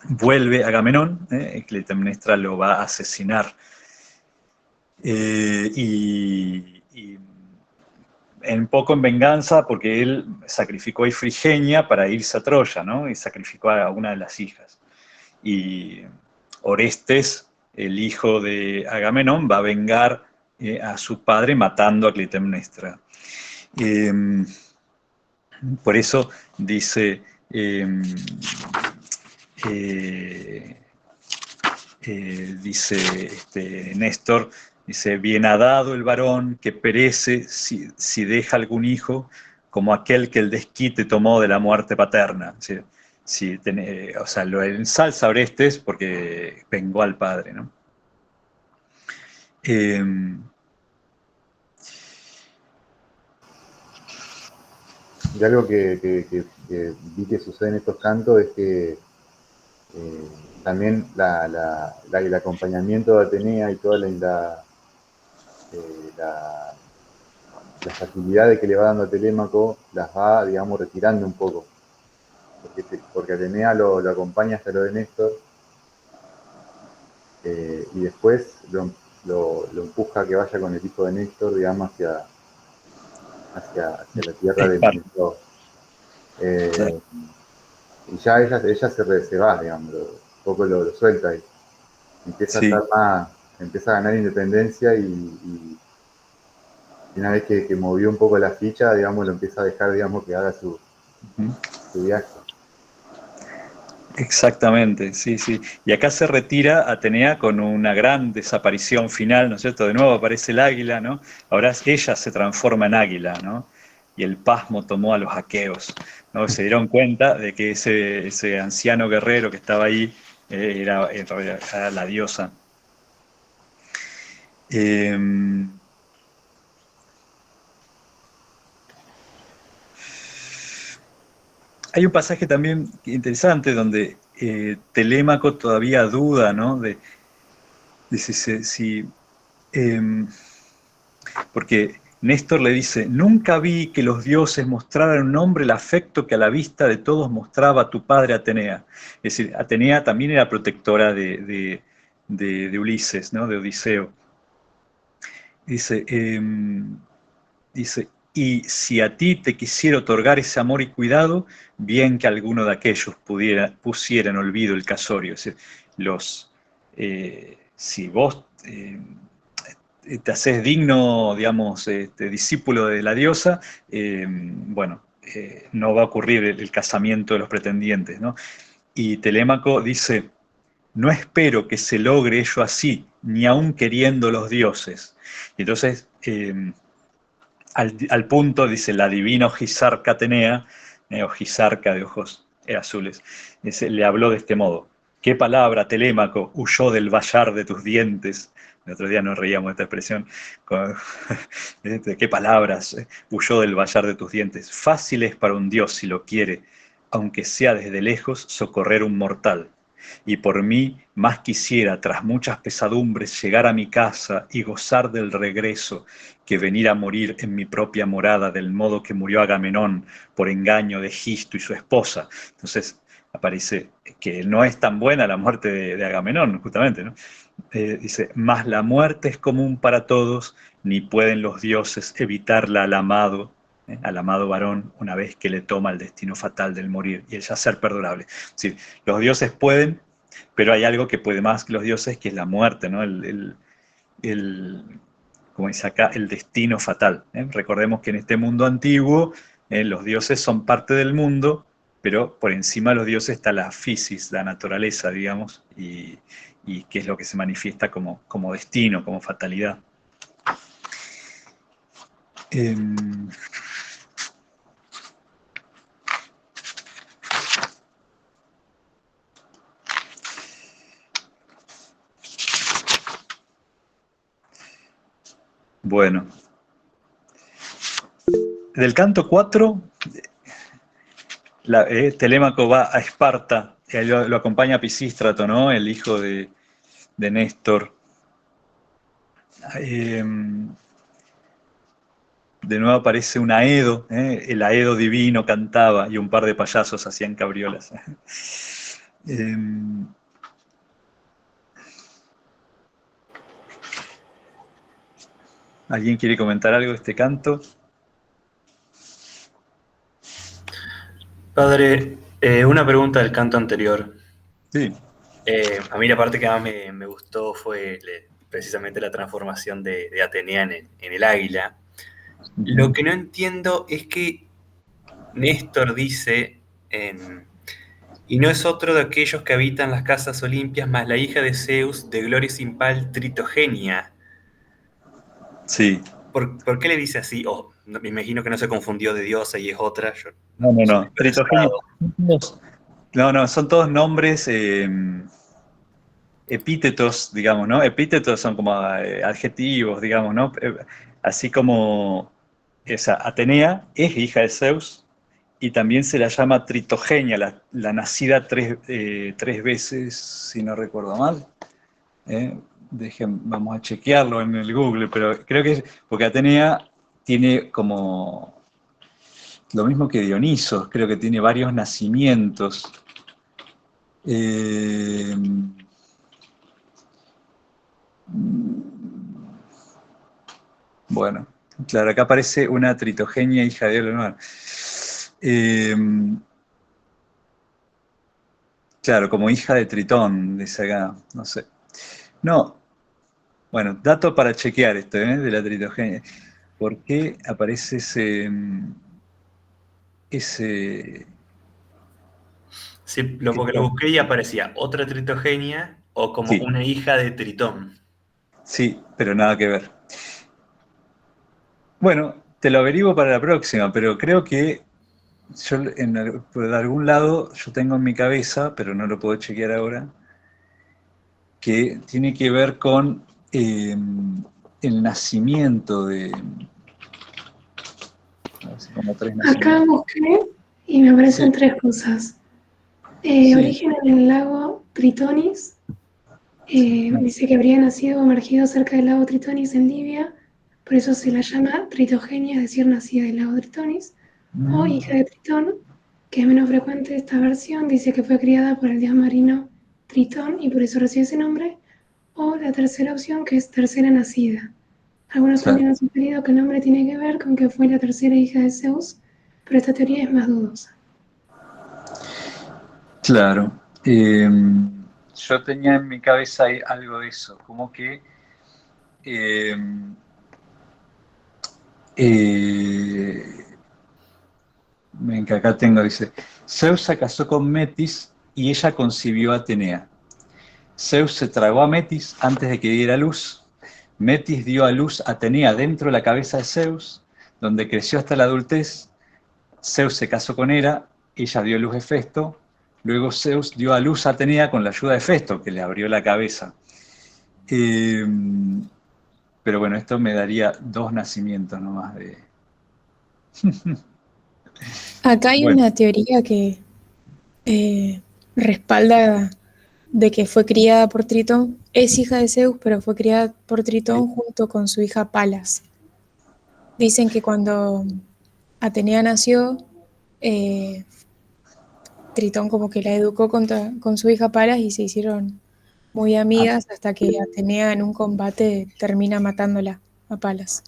vuelve Agamenón, Clitemnestra lo va a asesinar. Y un poco en venganza, porque él sacrificó a Ifigenia para irse a Troya, ¿no? Y sacrificó a una de las hijas. Y Orestes, el hijo de Agamenón, va a vengar a su padre matando a Clitemnestra. Por eso dice Néstor, dice, bien ha dado el varón que perece si deja algún hijo, como aquel que el desquite tomó de la muerte paterna. O sea, lo ensalza Orestes porque vengó al padre, ¿no? Y algo que vi que sucede en estos cantos es que también el acompañamiento de Atenea y toda las actividades que le va dando a Telémaco las va, digamos, retirando un poco. Porque Atenea lo acompaña hasta lo de Néstor, y después lo empuja a que vaya con el hijo de Néstor, digamos, hacia la tierra de Menelao. Y ya ella se va, digamos, un poco lo suelta y empieza a estar empieza a ganar independencia y una vez que movió un poco la ficha, digamos, lo empieza a dejar, digamos, que haga su viaje. Exactamente, sí, sí. Y acá se retira Atenea con una gran desaparición final, ¿no es cierto? De nuevo aparece el águila, ¿no? Ahora ella se transforma en águila, ¿no? Y el pasmo tomó a los aqueos, ¿no? Se dieron cuenta de que ese anciano guerrero que estaba ahí era la diosa. Hay un pasaje también interesante donde Telémaco todavía duda, ¿no? Dice, porque Néstor le dice, nunca vi que los dioses mostraran a un hombre el afecto que a la vista de todos mostraba tu padre Atenea. Es decir, Atenea también era protectora de Ulises, ¿no? De Odiseo. Dice, y si a ti te quisiera otorgar ese amor y cuidado, bien que alguno de aquellos pusiera en olvido el casorio. Es decir, si vos te haces digno, digamos, discípulo de la diosa, no va a ocurrir el casamiento de los pretendientes, ¿no? Y Telémaco dice, no espero que se logre ello así, ni aun queriendo los dioses. Y entonces, al punto, dice, la divina Ojisarca Atenea, Ojisarca de ojos azules, le habló de este modo. ¿Qué palabra, Telémaco, huyó del vallar de tus dientes? El otro día nos reíamos de esta expresión. ¿Qué palabras huyó del vallar de tus dientes? Fácil es para un dios, si lo quiere, aunque sea desde lejos, socorrer un mortal. Y por mí, más quisiera, tras muchas pesadumbres, llegar a mi casa y gozar del regreso, que venir a morir en mi propia morada, del modo que murió Agamenón, por engaño de Egisto y su esposa. Entonces, aparece que no es tan buena la muerte de Agamenón, justamente, ¿no? Dice, mas la muerte es común para todos, ni pueden los dioses evitarla al amado varón, una vez que le toma el destino fatal del morir y el yacer perdurable. Es decir, los dioses pueden, pero hay algo que puede más que los dioses, que es la muerte, ¿no? Como dice acá, el destino fatal. Recordemos que en este mundo antiguo, los dioses son parte del mundo, pero por encima de los dioses está la physis, la naturaleza, digamos, y que es lo que se manifiesta como destino, como fatalidad. Bueno, del canto 4, Telémaco va a Esparta, lo acompaña Pisístrato, ¿no? El hijo de Néstor. De nuevo aparece un Aedo, el Aedo divino cantaba y un par de payasos hacían cabriolas. ¿Alguien quiere comentar algo de este canto? Padre, una pregunta del canto anterior. Sí. A mí la parte que más me gustó fue precisamente la transformación de Atenea en el águila. Lo que no entiendo es que Néstor dice, y no es otro de aquellos que habitan las casas olimpias, más la hija de Zeus, de gloria sin par, Tritogenia. Sí. ¿Por qué le dice así? Me imagino que no se confundió de diosa y es otra. No. Tritogenia. No, son todos nombres epítetos, digamos, ¿no? Epítetos son como adjetivos, digamos, ¿no? Así como esa Atenea es hija de Zeus y también se la llama Tritogenia, la nacida tres veces, si no recuerdo mal. Vamos a chequearlo en el Google, pero creo que es porque Atenea tiene como lo mismo que Dionisos, creo que tiene varios nacimientos. Bueno, claro, acá aparece una Tritogenia, hija de Leonor. Claro, como hija de Tritón, dice acá, no sé. No, bueno, dato para chequear esto, de la Tritogenia. ¿Por qué aparece ese... Sí, porque lo busqué y aparecía otra Tritogenia o como una hija de Tritón. Sí, pero nada que ver. Bueno, te lo averiguo para la próxima, pero creo que yo por algún lado yo tengo en mi cabeza, pero no lo puedo chequear ahora, que tiene que ver con el nacimiento de... Como Acá busqué y me aparecen tres cosas. Origen en el lago Tritonis. Dice que habría nacido o emergido cerca del lago Tritonis en Libia, Por eso se la llama Tritogenia, es decir, nacida del lago Tritonis, o hija de Tritón, que es menos frecuente esta versión, dice que fue criada por el dios marino Tritón y por eso recibe ese nombre, o la tercera opción, que es tercera nacida. Algunos también han sugerido que el nombre tiene que ver con que fue la tercera hija de Zeus, pero esta teoría es más dudosa. Claro. Yo tenía en mi cabeza algo de eso, como que venga, acá tengo, dice, Zeus se casó con Metis y ella concibió a Atenea. Zeus se tragó a Metis antes de que diera luz. Metis dio a luz a Atenea dentro de la cabeza de Zeus, donde creció hasta la adultez. Zeus se casó con Hera, ella dio luz a Hefesto. Luego Zeus dio a luz a Atenea con la ayuda de Hefesto, que le abrió la cabeza. Pero bueno, esto me daría 2 nacimientos nomás de... Acá hay Bueno. una teoría que respalda de que fue criada por Tritón. Es hija de Zeus, pero fue criada por Tritón junto con su hija Palas. Dicen que cuando Atenea nació, Tritón como que la educó con su hija Palas y se hicieron muy amigas hasta que Atenea en un combate termina matándola a Palas.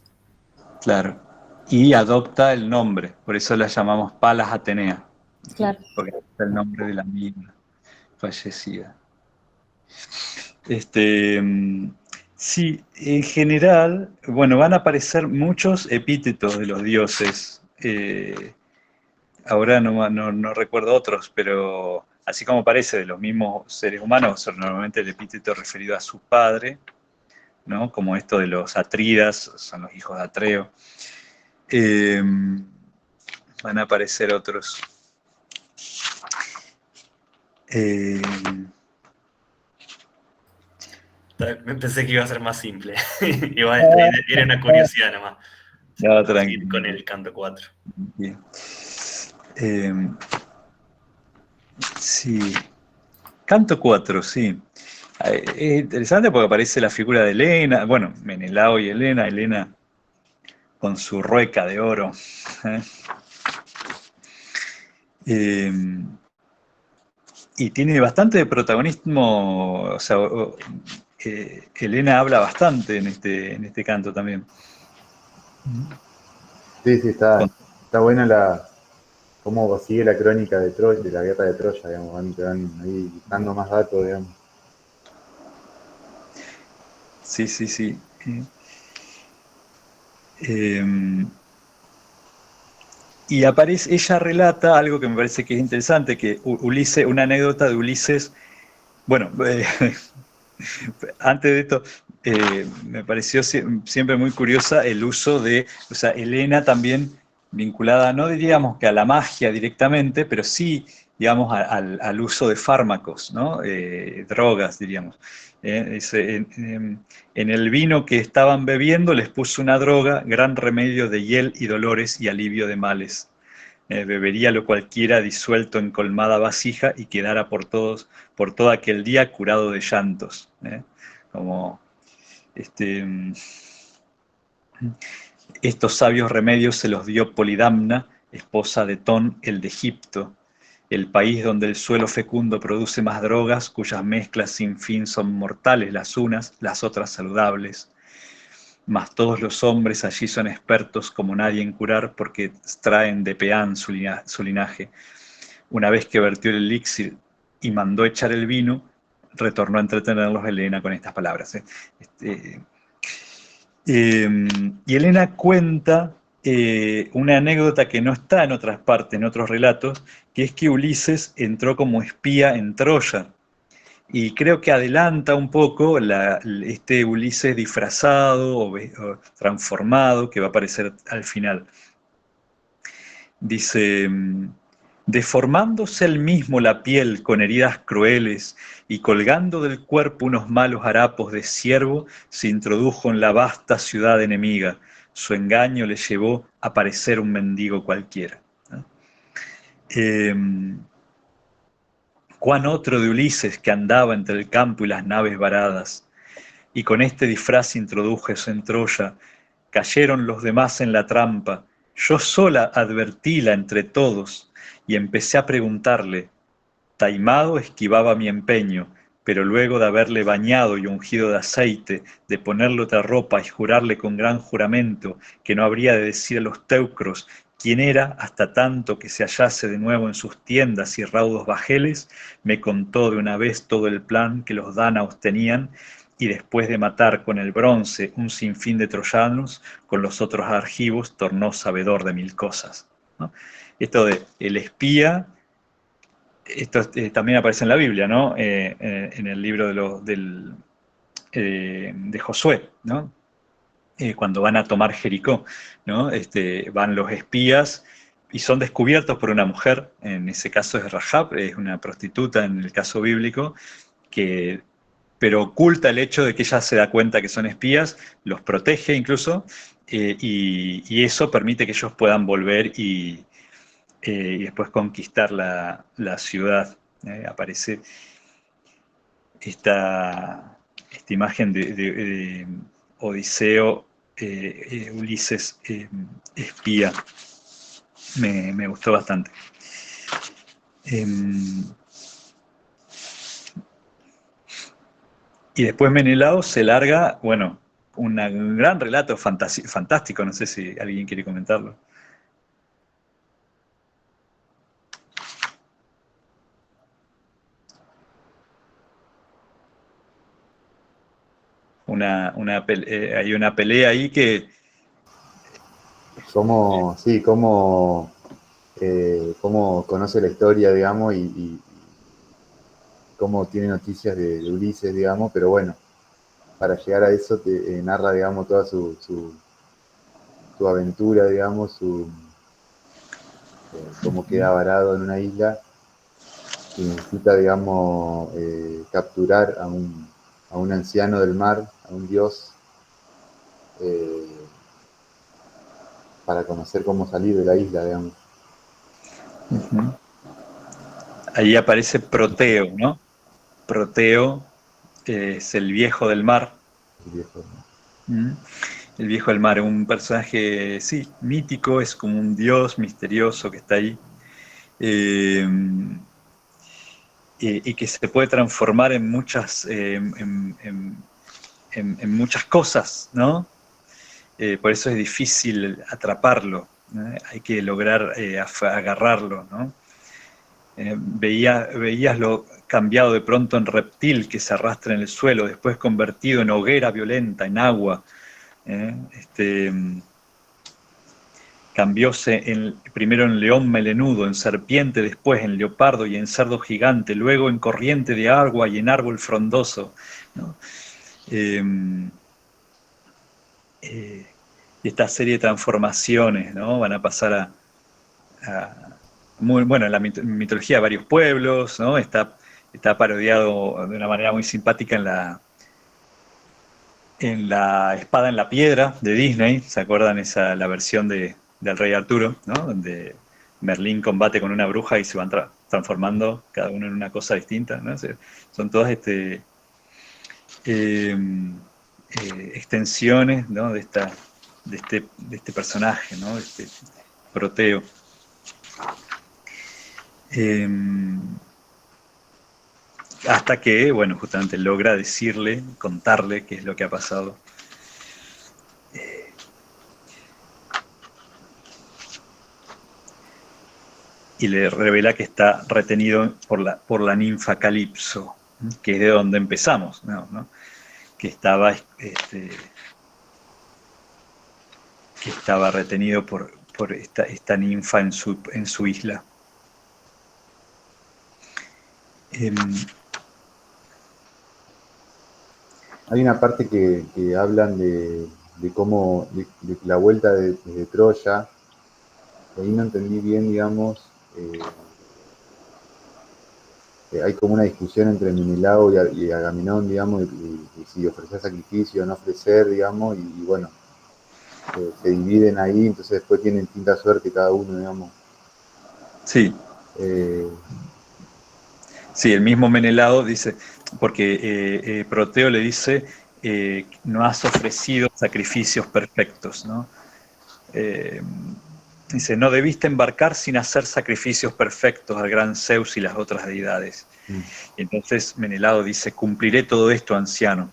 Claro. Y adopta el nombre, por eso la llamamos Palas Atenea. Claro. Porque es el nombre de la misma fallecida. Sí, en general, bueno, van a aparecer muchos epítetos de los dioses. Ahora no recuerdo otros, pero así como aparece de los mismos seres humanos, normalmente el epíteto referido a su padre, ¿no? Como esto de los Atridas, son los hijos de Atreo. Van a aparecer otros. Pensé que iba a ser más simple. Era una curiosidad nomás. No, tranquilo. Con el canto 4. Bien. Sí. Canto 4, sí. Es interesante porque aparece la figura de Helena, bueno, Menelao y Helena con su rueca de oro. Y tiene bastante protagonismo, o sea, Helena habla bastante en este canto también. Sí, está buena cómo sigue la crónica de Troya, de la guerra de Troya, digamos, van ahí dando más datos, digamos. Sí. Y ella relata algo que me parece que es interesante, que Ulises, una anécdota de Ulises, bueno, antes de esto, me pareció siempre muy curiosa el uso de, o sea, Helena también vinculada, no diríamos que a la magia directamente, pero sí, digamos, al uso de fármacos, ¿no? Drogas, diríamos. En el vino que estaban bebiendo les puso una droga, gran remedio de hiel y dolores y alivio de males. Beberíalo cualquiera disuelto en colmada vasija y quedara por todo aquel día curado de llantos. Como estos sabios remedios se los dio Polidamna, esposa de Ton, el de Egipto, el país donde el suelo fecundo produce más drogas, cuyas mezclas sin fin son mortales las unas, las otras saludables. Mas todos los hombres allí son expertos como nadie en curar, porque extraen de Peán su linaje. Una vez que vertió el elixir y mandó echar el vino, retornó a entretenerlos Helena con estas palabras. Y Helena cuenta una anécdota que no está en otras partes, en otros relatos, que es que Ulises entró como espía en Troya. Y creo que adelanta un poco este Ulises disfrazado o transformado que va a aparecer al final. Dice, deformándose él mismo la piel con heridas crueles y colgando del cuerpo unos malos harapos de ciervo, se introdujo en la vasta ciudad enemiga. Su engaño le llevó a parecer un mendigo cualquiera. Cuán otro de Ulises que andaba entre el campo y las naves varadas, y con este disfraz introdújese en Troya, Cayeron los demás en la trampa. Yo sola advertíla entre todos y empecé a preguntarle. Taimado esquivaba mi empeño, pero luego de haberle bañado y ungido de aceite, de ponerle otra ropa y jurarle con gran juramento que no habría de decir a los teucros quién era hasta tanto que se hallase de nuevo en sus tiendas y raudos bajeles, me contó de una vez todo el plan que los dánaos tenían, y después de matar con el bronce un sinfín de troyanos, con los otros argivos tornó sabedor de mil cosas, ¿no? Esto de el espía, esto también aparece en la Biblia, ¿no? En el libro de Josué, ¿no? Cuando van a tomar Jericó, ¿no? Van los espías y son descubiertos por una mujer, en ese caso es Rahab, es una prostituta en el caso bíblico, pero oculta el hecho de que ella se da cuenta que son espías, los protege incluso, y eso permite que ellos puedan volver y después conquistar la ciudad. Aparece esta imagen de Odiseo, Ulises espía. Me gustó bastante. Y después Menelao se larga, bueno, un gran relato fantástico, no sé si alguien quiere comentarlo. Hay una pelea ahí que... Cómo conoce la historia, digamos, y cómo tiene noticias de Ulises, digamos, pero bueno, para llegar a eso te narra, digamos, toda su aventura, digamos, cómo queda varado en una isla y necesita, digamos, capturar a un anciano del mar, a un dios, para conocer cómo salir de la isla, digamos. Uh-huh. Ahí aparece Proteo, ¿no? Proteo es el viejo del mar. El viejo del mar, un personaje, sí, mítico, es como un dios misterioso que está ahí. Y que se puede transformar en muchas, en muchas cosas, ¿no? Por eso es difícil atraparlo, ¿no? Hay que lograr agarrarlo, ¿no? Veías lo cambiado de pronto en reptil que se arrastra en el suelo, después convertido en hoguera violenta, en agua. Cambióse primero en león melenudo, en serpiente, después en leopardo y en cerdo gigante, luego en corriente de agua y en árbol frondoso, ¿no? Y esta serie de transformaciones, ¿no? Van a pasar bueno, en la mitología de varios pueblos, ¿no? Está parodiado de una manera muy simpática en la Espada en la Piedra de Disney. ¿Se acuerdan la versión del Rey Arturo, ¿no? Donde Merlín combate con una bruja y se van transformando cada uno en una cosa distinta, ¿no? Son todas extensiones, ¿no? de este personaje, ¿no? De este Proteo. Hasta que, bueno, justamente logra contarle qué es lo que ha pasado. Y le revela que está retenido por la ninfa Calipso, que es de donde empezamos, ¿no? Que estaba retenido por esta ninfa en su isla. Hay una parte que hablan de cómo, de la vuelta de Troya. Ahí no entendí bien, digamos, hay como una discusión entre Menelao y Agamenón, digamos, y si ofrecer sacrificio o no ofrecer, digamos, y bueno, se dividen ahí, entonces después tienen distinta suerte cada uno, digamos. Sí. Sí, el mismo Menelao dice, porque Proteo le dice, no has ofrecido sacrificios perfectos, ¿no? Dice, no debiste embarcar sin hacer sacrificios perfectos al gran Zeus y las otras deidades. Y entonces Menelao dice, cumpliré todo esto, anciano,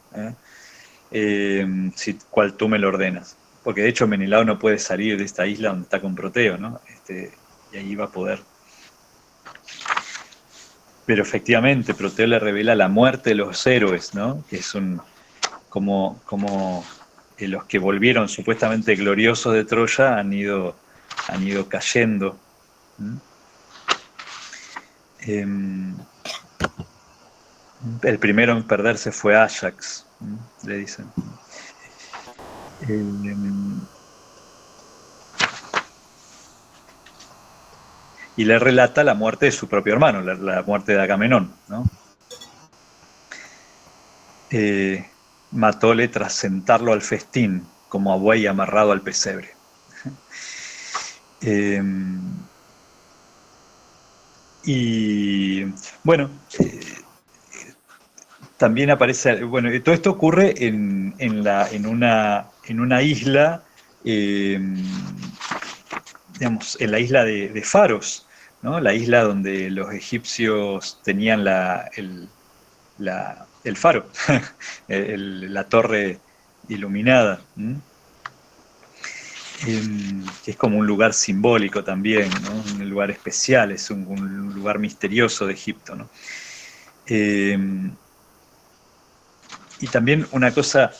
cual tú me lo ordenas. Porque de hecho Menelao no puede salir de esta isla donde está con Proteo, ¿no? Y ahí va a poder. Pero efectivamente, Proteo le revela la muerte de los héroes, ¿no? Que es como los que volvieron supuestamente gloriosos de Troya han ido cayendo. El primero en perderse fue Ajax, le dicen. Y le relata la muerte de su propio hermano, la muerte de Agamenón, ¿no? Matóle tras sentarlo al festín, como a buey amarrado al pesebre. Y bueno, también aparece, bueno, todo esto ocurre en una isla, digamos, en la isla de Faros, ¿no? La isla donde los egipcios tenían el faro, la torre iluminada, que es como un lugar simbólico también, ¿no? Un lugar especial, es un lugar misterioso de Egipto, ¿no? Y también una cosa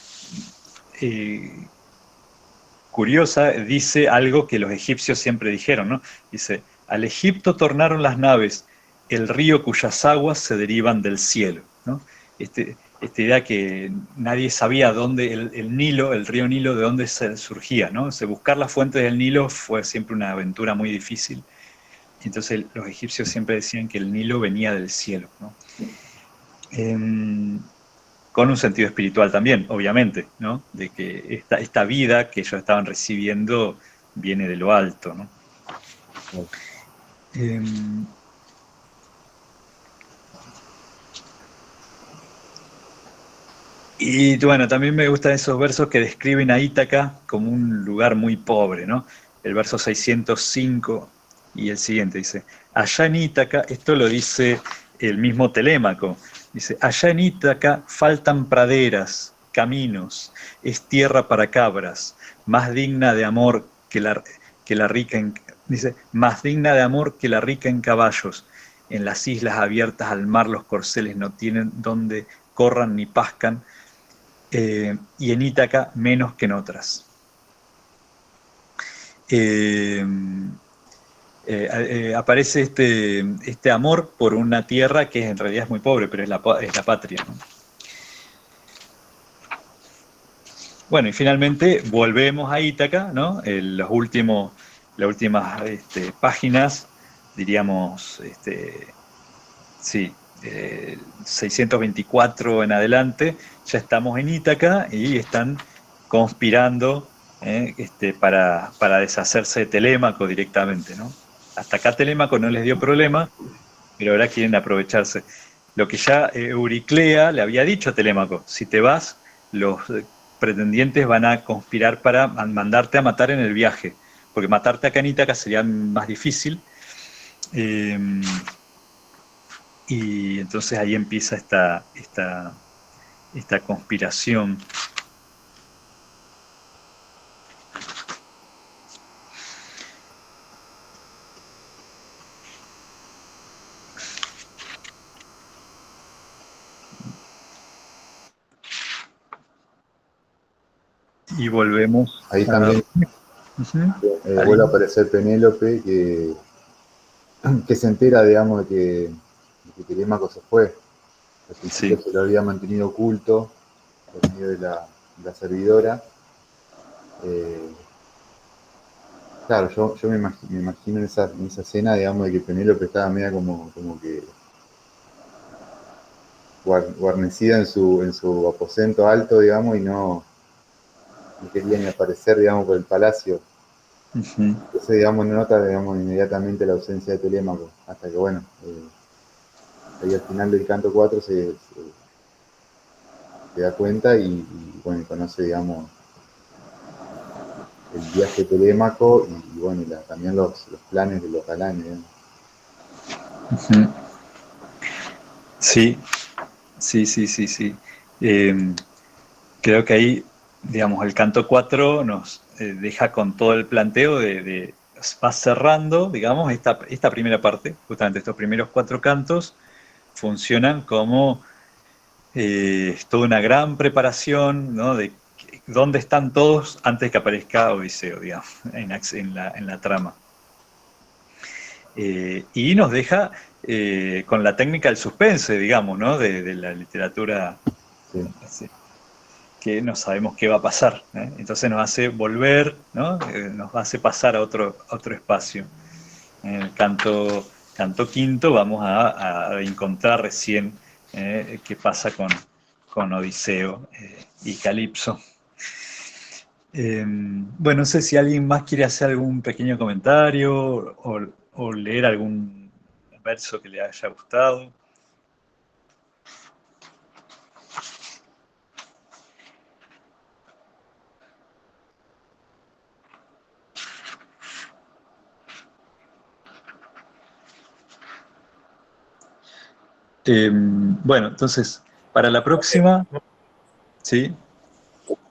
curiosa, dice algo que los egipcios siempre dijeron, ¿no? Dice, al Egipto tornaron las naves, el río cuyas aguas se derivan del cielo, ¿no? Esta idea que nadie sabía dónde el Nilo, el río Nilo, de dónde surgía, ¿no? O sea, buscar las fuentes del Nilo fue siempre una aventura muy difícil. Entonces los egipcios siempre decían que el Nilo venía del cielo, ¿no? Con un sentido espiritual también, obviamente, ¿no? De que esta vida que ellos estaban recibiendo viene de lo alto, ¿no? Y bueno, también me gustan esos versos que describen a Ítaca como un lugar muy pobre, ¿no? El verso 605 y el siguiente dice, allá en Ítaca, esto lo dice el mismo Telémaco, dice, allá en Ítaca faltan praderas, caminos, es tierra para cabras, más digna de amor que la rica en, dice, más digna de amor que la rica en caballos. En las islas abiertas al mar los corceles no tienen donde corran ni pascan, y en Ítaca menos que en otras. Aparece este amor por una tierra que en realidad es muy pobre, pero es la patria, ¿no? Bueno, y finalmente volvemos a Ítaca, ¿no? Las últimas páginas, diríamos, sí, 624 en adelante, ya estamos en Ítaca y están conspirando para deshacerse de Telémaco directamente, ¿no? Hasta acá Telémaco no les dio problema, pero ahora quieren aprovecharse. Lo que ya Euriclea le había dicho a Telémaco, si te vas, los pretendientes van a conspirar para mandarte a matar en el viaje, porque matarte acá en Ítaca sería más difícil. Y entonces ahí empieza esta conspiración. Y volvemos. Ahí también vuelve a aparecer Penélope, que se entera, digamos, de que Telémaco se fue. Al principio se lo había mantenido oculto por medio de la servidora. Claro, yo me imagino en esa escena, digamos, de que Penélope estaba media como que guarnecida en su aposento alto, digamos, y no quería ni aparecer, digamos, por el palacio. Entonces, digamos, no nota, digamos, inmediatamente la ausencia de Telémaco, hasta que, bueno, ahí al final del canto 4 se se da cuenta y bueno, conoce, digamos, el viaje de Telémaco y bueno, también los planes de los galanes, digamos. Ujú. Sí, sí. Creo que ahí, digamos, el canto 4 nos deja con todo el planteo va cerrando, digamos, esta primera parte, justamente estos primeros 4 cantos funcionan como toda una gran preparación, ¿no? De dónde están todos antes de que aparezca Odiseo, digamos, en la trama. Y nos deja con la técnica del suspense, digamos, ¿no? De la literatura, Sí. que no sabemos qué va a pasar, ¿eh? Entonces nos hace volver, ¿no? Nos hace pasar a otro espacio. En el canto quinto vamos a encontrar recién qué pasa con Odiseo y Calipso. Bueno, no sé si alguien más quiere hacer algún pequeño comentario o leer algún verso que le haya gustado. Bueno, entonces, para la próxima, ¿sí?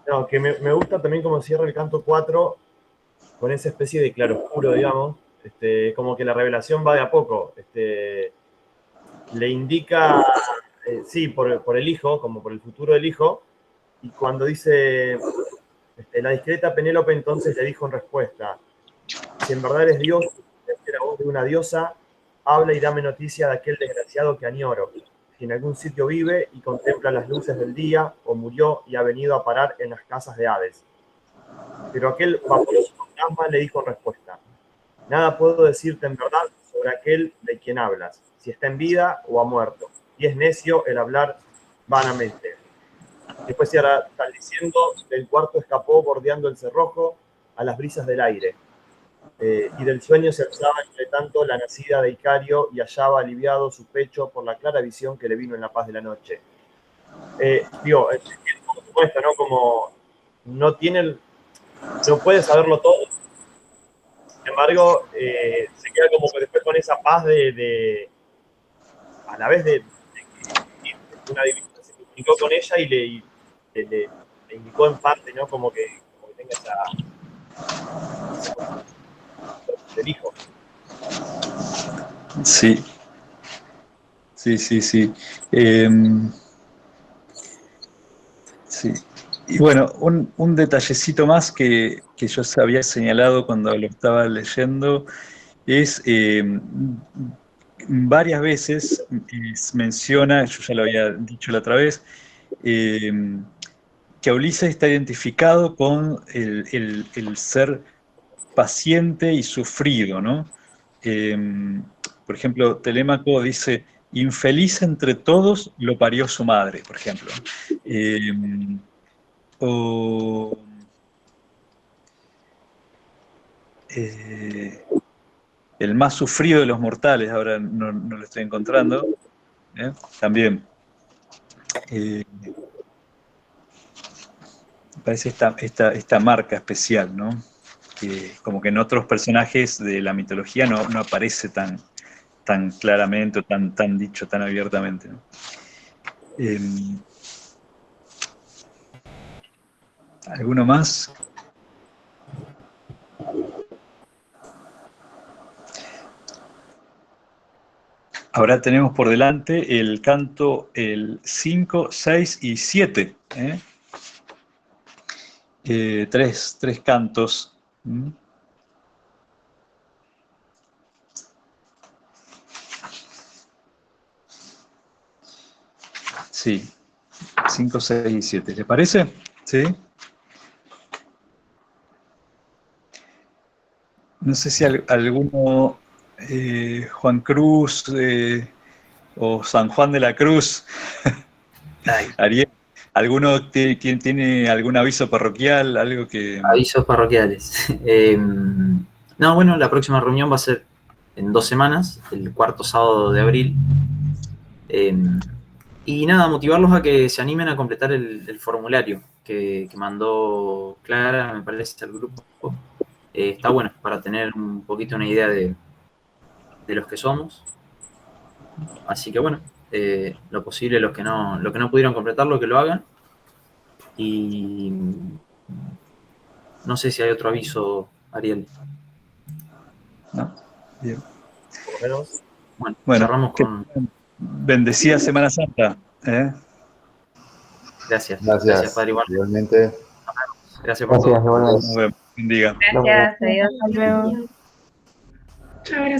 No, que me gusta también cómo cierra el canto 4 con esa especie de claroscuro, digamos. Como que la revelación va de a poco. Le indica, sí, por el hijo, como por el futuro del hijo, y cuando dice, la discreta Penélope entonces le dijo en respuesta, si en verdad eres Dios, la voz de una diosa, habla y dame noticia de aquel desgraciado que añoro, si en algún sitio vive y contempla las luces del día, o murió y ha venido a parar en las casas de Hades. Pero aquel vaporoso fantasma le dijo en respuesta, nada puedo decirte en verdad sobre aquel de quien hablas, si está en vida o ha muerto, y es necio el hablar vanamente. Después cierra tal diciendo, del cuarto escapó bordeando el cerrojo a las brisas del aire, y del sueño se alzaba entre tanto la nacida de Icario y hallaba aliviado su pecho por la clara visión que le vino en la paz de la noche. Digo, es como esto, ¿no? Como no puede saberlo todo. Sin embargo, se queda como que después con esa paz a la vez de que una divinidad se comunicó con ella y le indicó en parte, ¿no? Como que tenga esa del hijo. Sí. Sí. Sí. Y bueno, un detallecito más que yo había señalado cuando lo estaba leyendo es varias veces menciona, yo ya lo había dicho la otra vez, que Ulises está identificado con el ser paciente y sufrido, ¿no? Por ejemplo, Telémaco dice, infeliz entre todos lo parió su madre, por ejemplo. O el más sufrido de los mortales, ahora no lo estoy encontrando, también. Parece esta marca especial, ¿no? Que como que en otros personajes de la mitología no aparece tan claramente o tan dicho, tan abiertamente, ¿no? ¿Alguno más? Ahora tenemos por delante el canto el 5, 6 y 7. Tres cantos. Sí, 5, 6 y 7. ¿Le parece? Sí. No sé si alguno, Juan Cruz o San Juan de la Cruz, Ariel, ¿alguno tiene algún aviso parroquial? Algo que... Avisos parroquiales. No, bueno, la próxima reunión va a ser en 2 semanas, el 4º sábado de abril. Y nada, motivarlos a que se animen a completar el formulario que mandó Clara, me parece, al grupo. Está bueno para tener un poquito una idea de los que somos. Así que bueno, lo posible, los que no pudieron completarlo, que lo hagan. Y no sé si hay otro aviso, Ariel. No, bien. Por lo menos. Bueno, cerramos con... Bendecida Semana Santa. Gracias, Gracias, Padre, igual. igualmente. Gracias por todo. Nos vemos. Bendiga. Gracias, adiós. Hasta luego. Chao, gracias.